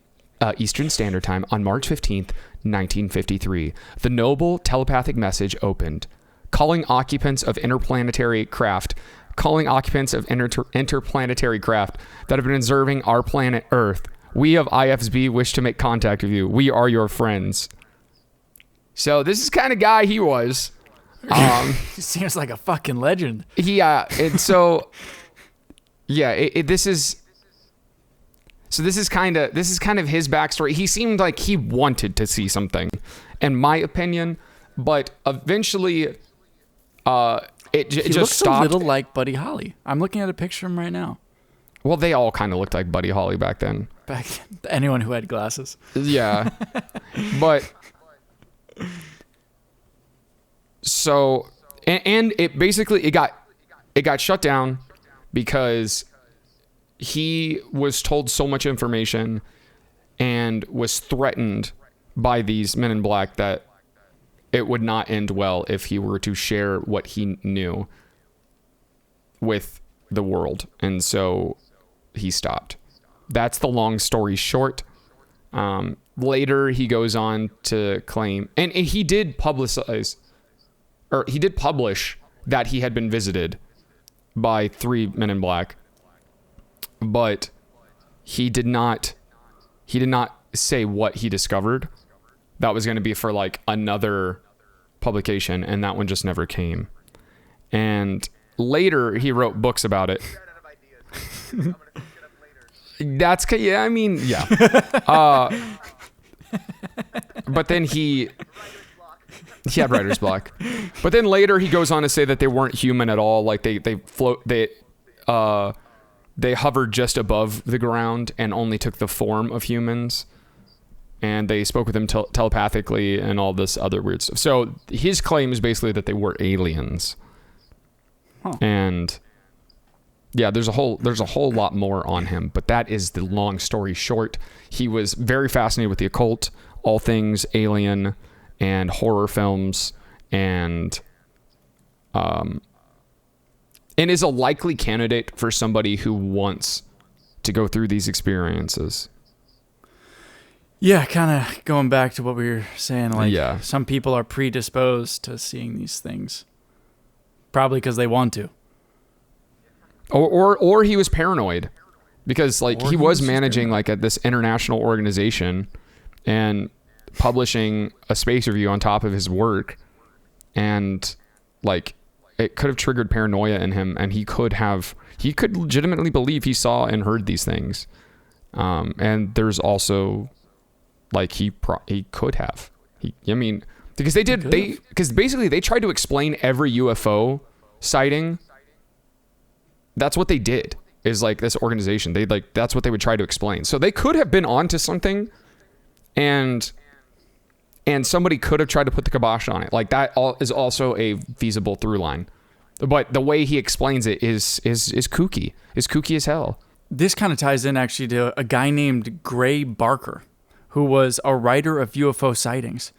Eastern Standard Time on March 15th, 1953. The noble telepathic message opened, calling occupants of interplanetary craft that have been observing our planet Earth. We of IFSB wish to make contact with you. We are your friends. So this is the kind of guy he was. He seems like a fucking legend. Yeah, and so this is kind of his backstory. He seemed like he wanted to see something, in my opinion, but eventually it just looks stopped. a little like Buddy Holly. I'm looking at a picture of him right now. Well, they all kind of looked like Buddy Holly back then. Anyone who had glasses. Yeah. But so, and it basically, it got shut down because he was told so much information and was threatened by these men in black that it would not end well if he were to share what he knew with the world. And so he stopped. That's the long story short. Later, he goes on to claim, and he did publish that he had been visited by 3 men in black, but he did not say what he discovered. That was going to be for like another publication, and that one just never came. And later, he wrote books about it. That's, yeah, I mean, yeah. But then he had writer's block. But then later he goes on to say that they weren't human at all. Like they hovered just above the ground and only took the form of humans. And they spoke with him telepathically and all this other weird stuff. So his claim is basically that they were aliens. Huh. And yeah, there's a whole lot more on him, but that is the long story short. He was very fascinated with the occult, all things alien and horror films, and is a likely candidate for somebody who wants to go through these experiences. Yeah, kind of going back to what we were saying, like yeah. Some people are predisposed to seeing these things, probably because they want to. Or he was paranoid, because like he was managing like at this international organization and publishing a space review on top of his work, and like it could have triggered paranoia in him, and he could legitimately believe he saw and heard these things. And there's also like he could have. Because because basically they tried to explain every UFO sighting. That's what they did. Is like this organization. That's what they would try to explain. So they could have been onto something, and somebody could have tried to put the kibosh on it. Like that is also a feasible through line. But the way he explains it is kooky. Is kooky as hell. This kind of ties in actually to a guy named Gray Barker, who was a writer of UFO sightings.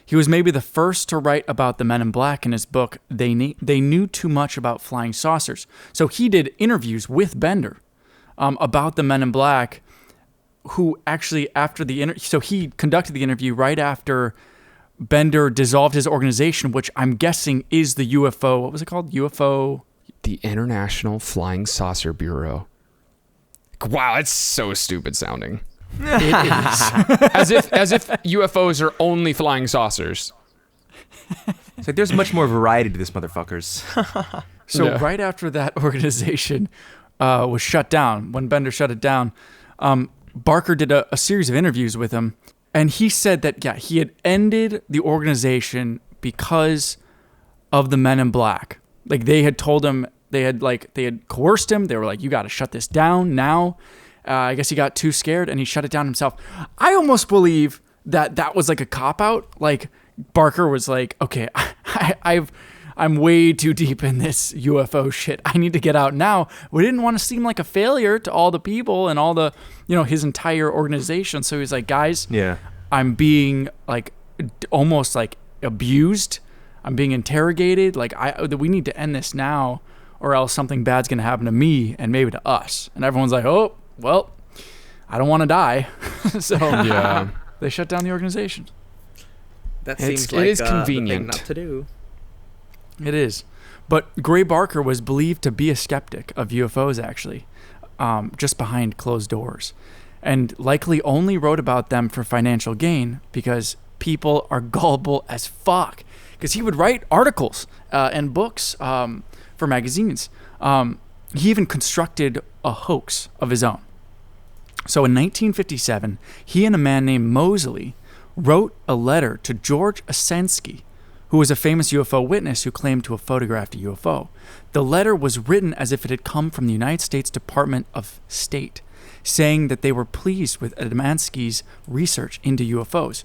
He was maybe the first to write about the Men in Black in his book, They Knew Too Much About Flying Saucers. So he did interviews with Bender about the Men in Black, who actually after so he conducted the interview right after Bender dissolved his organization, which I'm guessing is the UFO, what was it called? The International Flying Saucer Bureau. Wow, that's so stupid sounding. It is. as if UFOs are only flying saucers. It's like there's much more variety to this, motherfuckers. So right after that organization was shut down, when Bender shut it down, Barker did a series of interviews with him, and he said that he had ended the organization because of the Men in Black. Like they had told him, they had coerced him. They were like, "You got to shut this down now." I guess he got too scared and he shut it down himself. I almost believe that was like a cop-out. Like Barker was like, okay, I'm way too deep in this UFO shit. I need to get out now. We didn't want to seem like a failure to all the people and all the, his entire organization. So he's like, guys, I'm being like almost like abused. I'm being interrogated. Like we need to end this now or else something bad's going to happen to me and maybe to us. And everyone's like, oh, well, I don't want to die. So they shut down the organization. That It seems like is the convenient. thing not to do. It is. But Gray Barker was believed to be a skeptic of UFOs, actually, just behind closed doors, and likely only wrote about them for financial gain because people are gullible as fuck. Because he would write articles and books for magazines. He even constructed a hoax of his own. So in 1957, he and a man named Moseley wrote a letter to George Asensky, who was a famous UFO witness who claimed to have photographed a UFO. The letter was written as if it had come from the United States Department of State, saying that they were pleased with Adamansky's research into UFOs.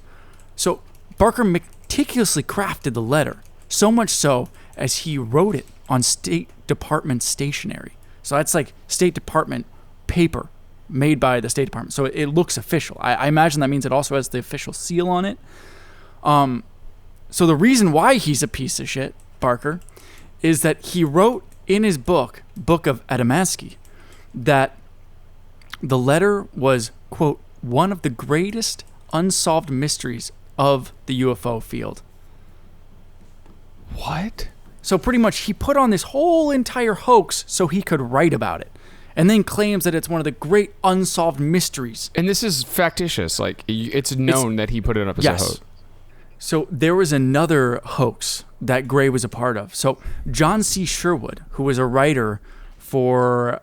So Barker meticulously crafted the letter, so much so as he wrote it on State Department stationery. So that's like State Department paper made by the State Department. So it looks official. I imagine that means it also has the official seal on it. So the reason why he's a piece of shit, Barker, is that he wrote in his Book of Adamansky, that the letter was, quote, one of the greatest unsolved mysteries of the UFO field. What? So pretty much he put on this whole entire hoax so he could write about it, and then claims that it's one of the great unsolved mysteries. And this is factitious. Like, it's known that he put it up as a hoax. So there was another hoax that Gray was a part of. So John C. Sherwood, who was a writer for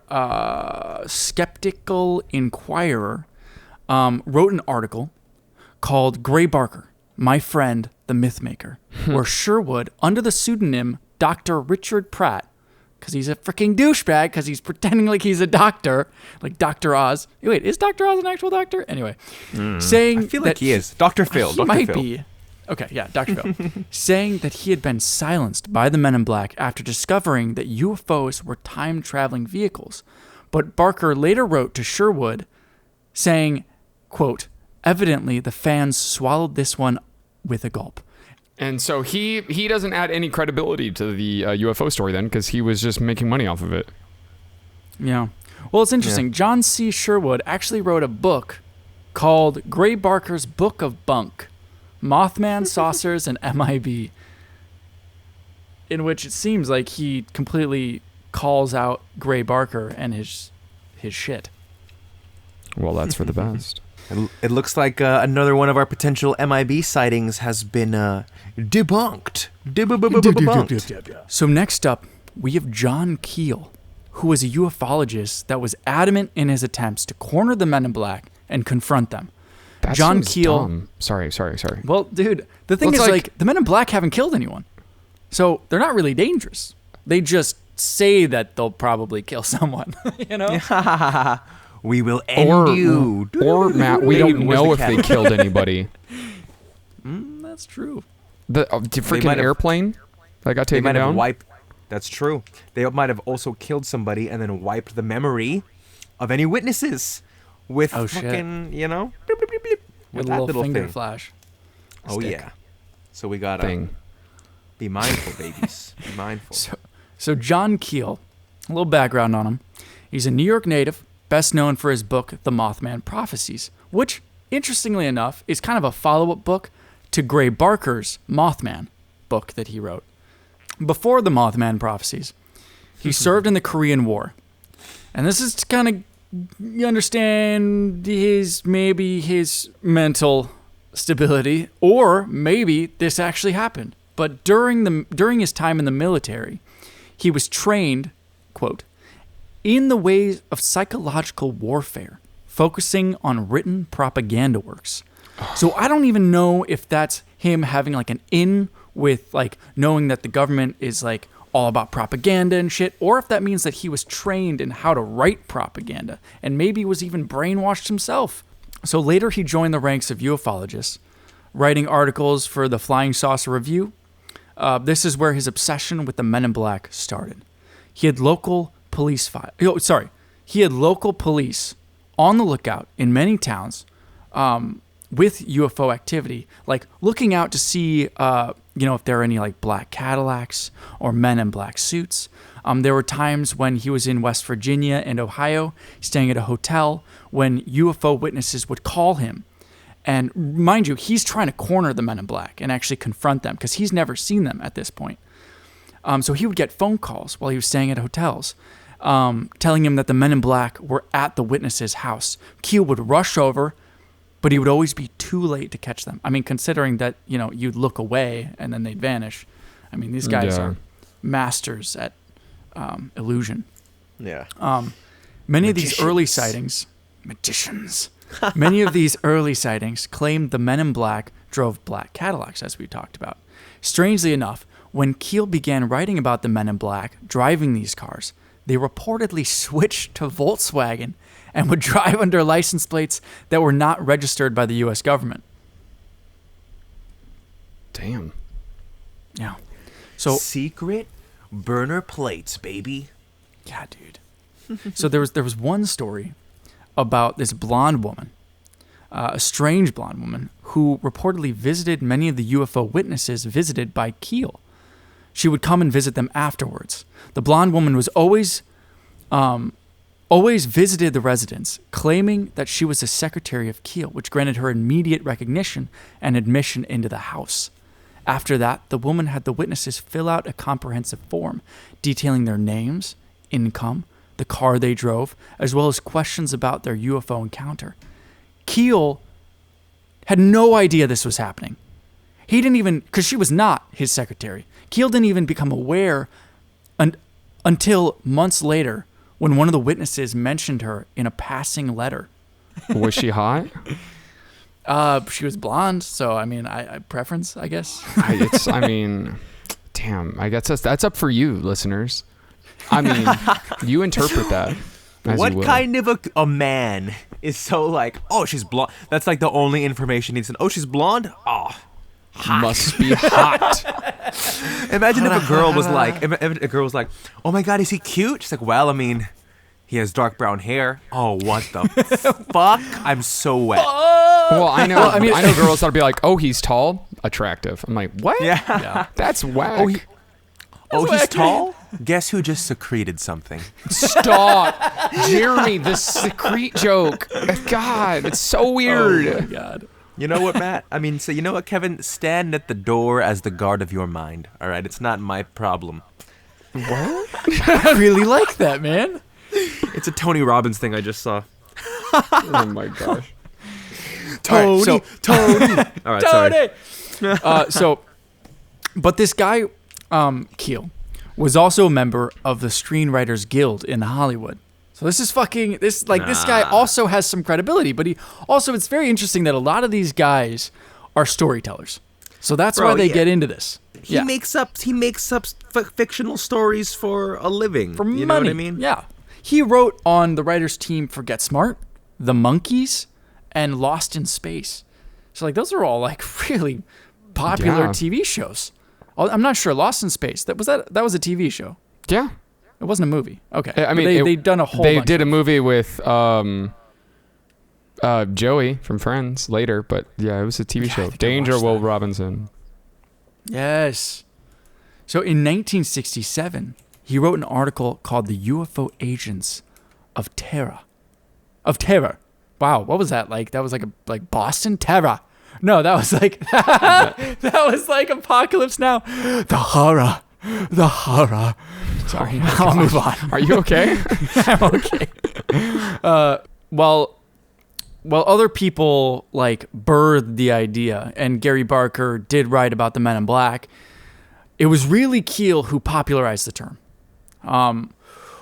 Skeptical Inquirer, wrote an article called Gray Barker, My Friend, the Mythmaker, where Sherwood, under the pseudonym Dr. Richard Pratt, because he's a freaking douchebag, because he's pretending like he's a doctor, like Dr. Oz. Wait, is Dr. Oz an actual doctor? Anyway, saying I feel like he is. Dr. Phil. He might be. Okay, yeah, Dr. Phil. Saying that he had been silenced by the Men in Black after discovering that UFOs were time-traveling vehicles. But Barker later wrote to Sherwood saying, quote, evidently the fans swallowed this one with a gulp. And so he doesn't add any credibility to the UFO story then, because he was just making money off of it. Yeah. Well, it's interesting. Yeah. John C. Sherwood actually wrote a book called Gray Barker's Book of Bunk, Mothman, Saucers, and MIB, in which it seems like he completely calls out Gray Barker and his shit. Well, that's for the best. It looks like another one of our potential MIB sightings has been debunked. So next up, we have John Keel, who was a ufologist that was adamant in his attempts to corner the Men in Black and confront them. That John seems Keel. dumb. Sorry. Well, dude, the thing Well, is, it's like, the Men in Black haven't killed anyone. So they're not really dangerous. They just say that they'll probably kill someone, you know? We will end you. Or Matt, we don't know if they killed anybody. That's true. The freaking might have- airplane that got They taken might have down. wiped. That's true. They might have also killed somebody and then wiped the memory of any witnesses with Oh, shit. fucking, you know, bleep, bleep, bleep, bleep, with With a that little finger thing. flash. Oh stick. yeah. So we gotta Thing. be mindful, babies. Be mindful. So John Keel, a little background on him. He's a New York native, best known for his book, The Mothman Prophecies, which, interestingly enough, is kind of a follow-up book to Gray Barker's Mothman book that he wrote. Before The Mothman Prophecies, he served in the Korean War. And this is to kind of understand his mental stability, or maybe this actually happened. But during his time in the military, he was trained, quote, in the ways of psychological warfare, focusing on written propaganda works. So I don't even know if that's him having like an in with like knowing that the government is like all about propaganda and shit, or if that means that he was trained in how to write propaganda and maybe was even brainwashed himself. So later he joined the ranks of ufologists, writing articles for the Flying Saucer Review. This is where his obsession with the Men in Black started. He had local police He had local police on the lookout in many towns with UFO activity, like looking out to see, if there are any like black Cadillacs or men in black suits. There were times when he was in West Virginia and Ohio, staying at a hotel, when UFO witnesses would call him. And mind you, he's trying to corner the Men in Black and actually confront them because he's never seen them at this point. So he would get phone calls while he was staying at hotels, telling him that the Men in Black were at the witness's house. Keel would rush over, but he would always be too late to catch them. I mean, considering that, you'd look away and then they'd vanish. I mean, these guys are masters at illusion. Yeah. Many of these early sightings, magicians. Many of these early sightings claimed the Men in Black drove black Cadillacs, as we talked about. Strangely enough, when Keel began writing about the Men in Black driving these cars, they reportedly switched to Volkswagen and would drive under license plates that were not registered by the U.S. government. Damn. Yeah. So secret burner plates, baby. yeah, dude. So there was one story about this blonde woman, a strange blonde woman, who reportedly visited many of the UFO witnesses visited by Keel. She would come and visit them afterwards. The blonde woman was always visited the residents, claiming that she was the secretary of Keel, which granted her immediate recognition and admission into the house. After that, the woman had the witnesses fill out a comprehensive form detailing their names, income, the car they drove, as well as questions about their UFO encounter. Keel had no idea this was happening. He didn't even, because she was not his secretary. Keel didn't even become aware until months later when one of the witnesses mentioned her in a passing letter. Was she hot? She was blonde, so I preference, I guess. Damn. I guess that's up for you, listeners. You interpret that. What kind of a man is so like, oh, she's blonde? That's like the only information he needs to know. Oh, she's blonde? Oh, hot. Must be hot. Imagine if a girl was like, oh my God, is he cute? She's like, well, he has dark brown hair. Oh, what the fuck? I'm so wet. Well, I know. I know girls that'll be like, "Oh, he's tall, attractive." I'm like, "What? Yeah. That's whack." He's tall? Guess who just secreted something? Stop, Jeremy. The secrete joke. God, it's so weird. Oh my God. You know what, Matt? So you know what, Kevin? Stand at the door as the guard of your mind. All right, it's not my problem. What? I really like that, man. It's a Tony Robbins thing I just saw. Oh my gosh. Tony. All right, sorry. But this guy, Keel, was also a member of the Screenwriters Guild in Hollywood. So this guy also has some credibility, but it's very interesting that a lot of these guys are storytellers. So that's why they get into this. He makes up fictional stories for a living. For money. You know what I mean? Yeah. He wrote on the writers team for Get Smart, The Monkees, and Lost in Space. So like those are all like really popular TV shows. I'm not sure. Lost in Space. That was a TV show. Yeah. It wasn't a movie. Okay. I mean, they've done a whole. They bunch did of a movie with Joey from Friends later, but yeah, it was a TV show. Danger, Will Robinson. Yes. So in 1967, he wrote an article called "The UFO Agents of Terror." Wow, what was that like? That was like Boston Terror. No, that was like that was like Apocalypse Now. The horror. Sorry, I'll move on. Are you okay? I'm okay. While other people like birthed the idea, and Gary Barker did write about the Men in Black, it was really Keel who popularized the term.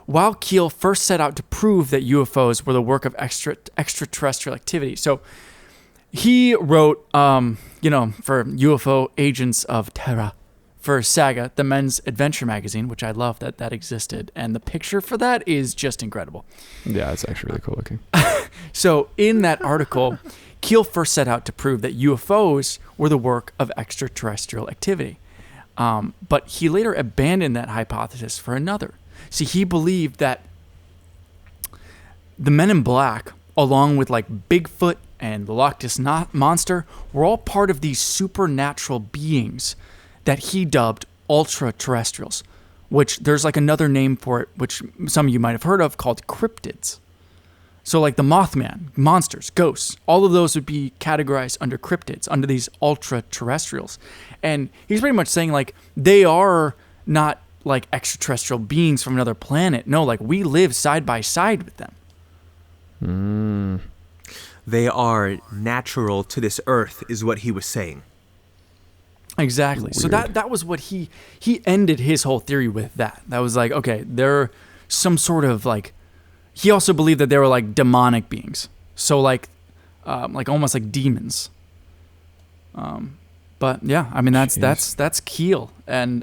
While Keel first set out to prove that UFOs were the work of extraterrestrial activity, so he wrote, for UFO Agents of Terror for Saga, the men's adventure magazine, which I love that existed. And the picture for that is just incredible. Yeah, it's actually really cool looking. So in that article, Keel first set out to prove that UFOs were the work of extraterrestrial activity. But he later abandoned that hypothesis for another. See, he believed that the Men in Black, along with like Bigfoot and the Loch Ness Monster, were all part of these supernatural beings that he dubbed ultra-terrestrials, which there's like another name for it, which some of you might have heard of, called cryptids. So like the Mothman, monsters, ghosts, all of those would be categorized under cryptids, under these ultra-terrestrials. And he's pretty much saying like they are not like extraterrestrial beings from another planet. No, like we live side by side with them. They are natural to this earth, is what he was saying. Exactly. Weird. So that was what he ended his whole theory with that. That was like, okay, they're some sort of like, he also believed that they were like demonic beings. So like almost like demons. But yeah, I mean that's Keel and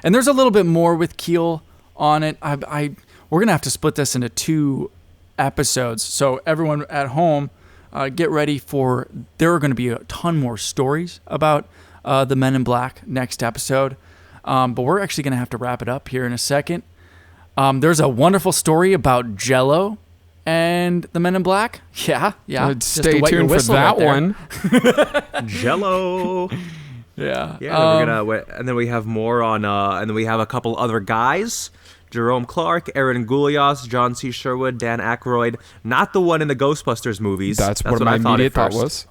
there's a little bit more with Keel on it. We're gonna have to split this into 2 episodes. So everyone at home, get ready for, there are going to be a ton more stories about the Men in Black next episode. But we're actually going to have to wrap it up here in a second. There's a wonderful story about Jell-O and the Men in Black. Yeah. Stay tuned for that one. Jell-O. Yeah. Yeah. And then we have more on, and then we have a couple other guys. Jerome Clark, Aaron Goulias, John C. Sherwood, Dan Akroyd. Not the one in the Ghostbusters movies. That's what my immediate thought was.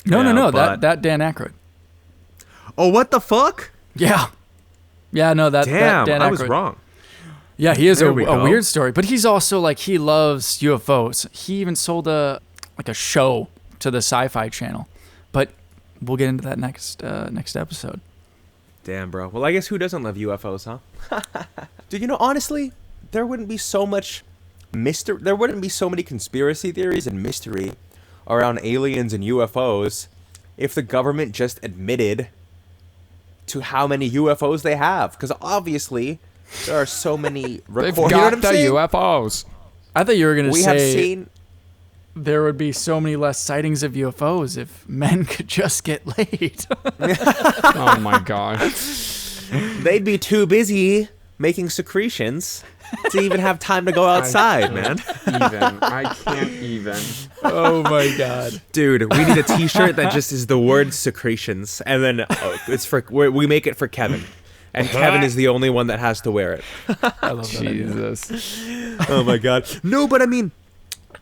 No. That Dan Akroyd. Oh, what the fuck? Yeah. Yeah, no, that Dan Akroyd. I was wrong. Yeah, he is a weird story, but he's also like, he loves UFOs. He even sold a show to the SciFi channel, but we'll get into that next episode. Damn, bro. Well, I guess who doesn't love UFOs, huh? Dude, honestly, there wouldn't be so much mystery. There wouldn't be so many conspiracy theories and mystery around aliens and UFOs if the government just admitted to how many UFOs they have. Because obviously, there are so many They've got the UFOs. I thought you were going to say have seen there would be so many less sightings of UFOs if men could just get laid. Oh my gosh. They'd be too busy making secretions to even have time to go outside, man. I can't even. Oh my god. Dude, we need a t-shirt that just is the word secretions, and then we make it for Kevin. And Kevin is the only one that has to wear it. I love that. Jesus. Oh my god. No, but I mean,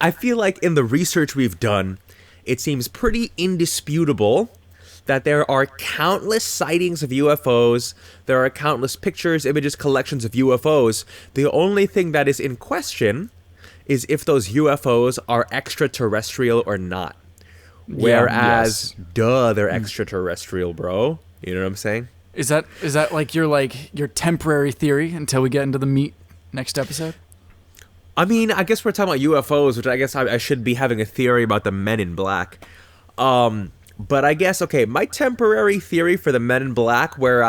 I feel like in the research we've done, it seems pretty indisputable that there are countless sightings of UFOs. There are countless pictures, images, collections of UFOs. The only thing that is in question is if those UFOs are extraterrestrial or not. Whereas, they're extraterrestrial, bro. You know what I'm saying? Is that like your temporary theory until we get into the meat next episode? I mean, I guess we're talking about UFOs, which I guess I should be having a theory about the Men in Black. But I guess, okay, my temporary theory for the Men in Black, where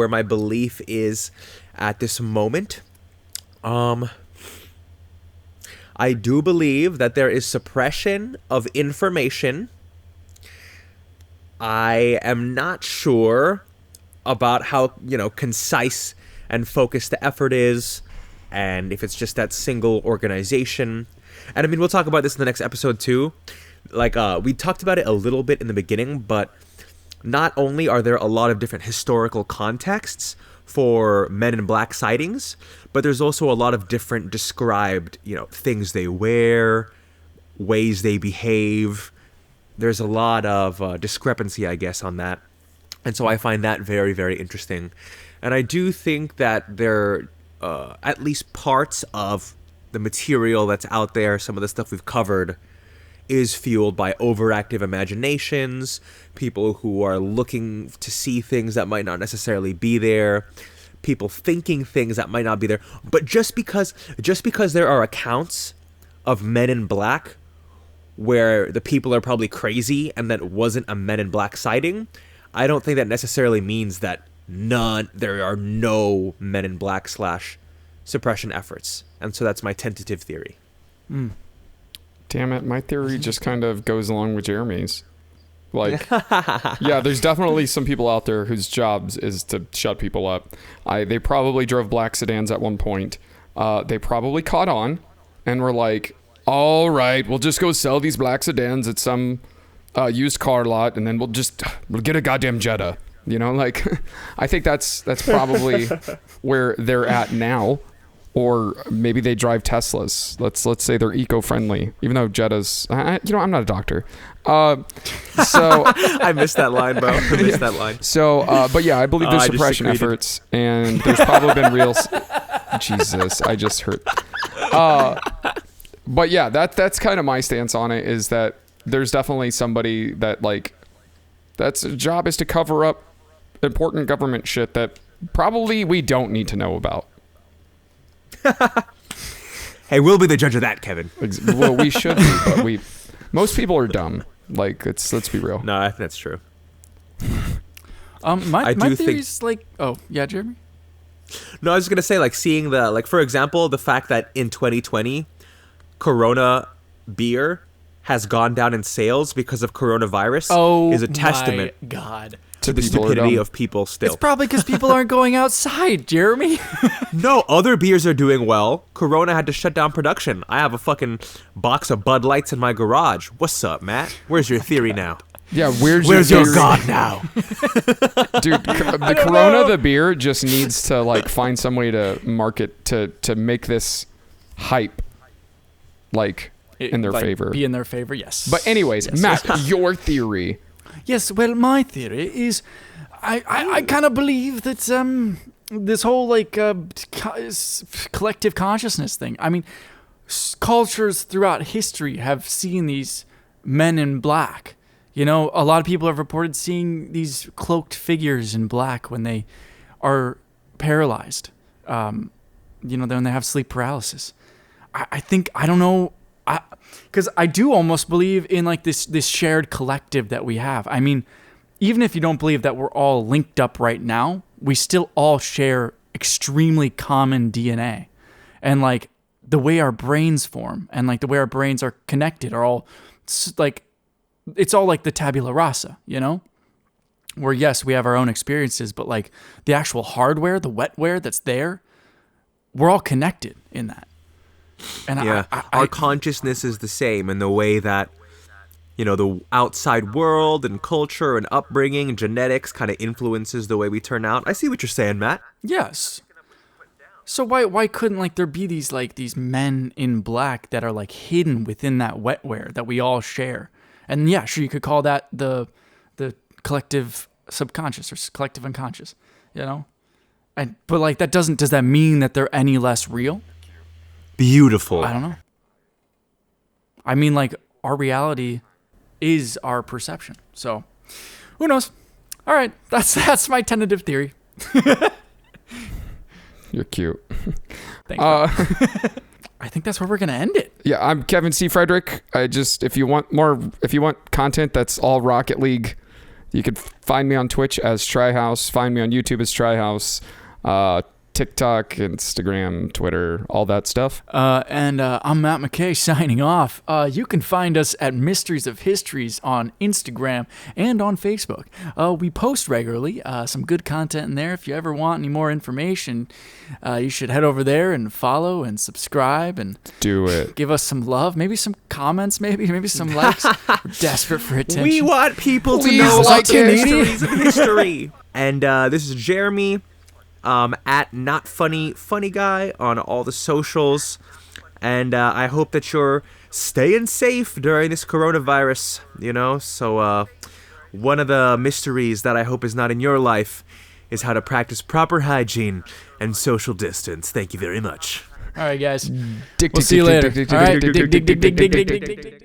my belief is at this moment, I do believe that there is suppression of information. I am not sure about how, concise and focused the effort is, and if it's just that single organization. And I mean, we'll talk about this in the next episode too. Like, we talked about it a little bit in the beginning, but not only are there a lot of different historical contexts for Men in Black sightings, but there's also a lot of different described, things they wear, ways they behave. There's a lot of discrepancy, I guess, on that. And so I find that very, very interesting. And I do think that there at least parts of the material that's out there, some of the stuff we've covered, is fueled by overactive imaginations, people who are looking to see things that might not necessarily be there, people thinking things that might not be there. But just because there are accounts of Men in Black where the people are probably crazy and that wasn't a Men in Black sighting, I don't think that necessarily means that there are no Men in Black / suppression efforts. And so that's my tentative theory. Damn it, my theory just kind of goes along with Jeremy's. Like, yeah, there's definitely some people out there whose jobs is to shut people up. They probably drove black sedans at one point. They probably caught on and were like, all right, we'll just go sell these black sedans at some used car lot, and then we'll get a goddamn Jetta. Like, I think that's probably where they're at now. Or maybe they drive Teslas. Let's say they're eco-friendly, even though Jettas. I'm not a doctor, so I missed that line, bro. I missed that line. So, but yeah, I believe there's suppression efforts, and there's probably been real. Jesus, I just hurt. But yeah, that's kind of my stance on it. Is that there's definitely somebody that that's job is to cover up important government shit that probably we don't need to know about. Hey, we'll be the judge of that, Kevin. Well, we should be, but most people are dumb. Let's be real. No, I think that's true. My theory's Jeremy? No, I was gonna say, seeing for example, the fact that in 2020, Corona beer has gone down in sales because of coronavirus is a testament. My God. To the stupidity of people still. It's probably because people aren't going outside, Jeremy. No, other beers are doing well. Corona had to shut down production. I have a fucking box of Bud Lights in my garage. What's up, Matt? Where's your theory now? Yeah, where's your God now? Dude, Corona, the beer, just needs to find some way to market to make this hype in their favor. Be in their favor, yes. But anyways, yes, Matt, your theory. Yes, well, my theory is I kind of believe that this whole collective consciousness thing. I mean, cultures throughout history have seen these Men in Black. A lot of people have reported seeing these cloaked figures in black when they are paralyzed. When they have sleep paralysis. I think, I don't know, because I do almost believe in this shared collective that we have. I mean, even if you don't believe that we're all linked up right now, we still all share extremely common DNA. And the way our brains form and the way our brains are connected are all it's all like the tabula rasa, where yes, we have our own experiences, but the actual hardware, the wetware that's there, we're all connected in that. And yeah, our consciousness is the same in the way that, the outside world and culture and upbringing and genetics kind of influences the way we turn out. I see what you're saying, Matt. Yes. So why couldn't there be these Men in Black that are hidden within that wetware that we all share? And yeah, sure, you could call that the collective subconscious or collective unconscious, And but does that mean that they're any less real? Beautiful. I don't know. I mean, our reality is our perception. So, who knows? All right, that's my tentative theory. You're cute. Thanks. I think that's where we're gonna end it. Yeah, I'm Kevin C. Frederick. If you want content that's all Rocket League, you could find me on Twitch as Tryhouse. Find me on YouTube as Tryhouse. TikTok, Instagram, Twitter, all that stuff. And I'm Matt McKay signing off. You can find us at Mysteries of Histories on Instagram and on Facebook. We post regularly, some good content in there. If you ever want any more information, you should head over there and follow and subscribe and do it. Give us some love, maybe some comments, maybe some likes. We're desperate for attention. We want people to Please know like the it. mysteries of history. And this is Jeremy. At Not Funny Guy on all the socials, and I hope that you're staying safe during this coronavirus. So one of the mysteries that I hope is not in your life is how to practice proper hygiene and social distance. Thank you very much. All right, guys. We'll see you later. All right.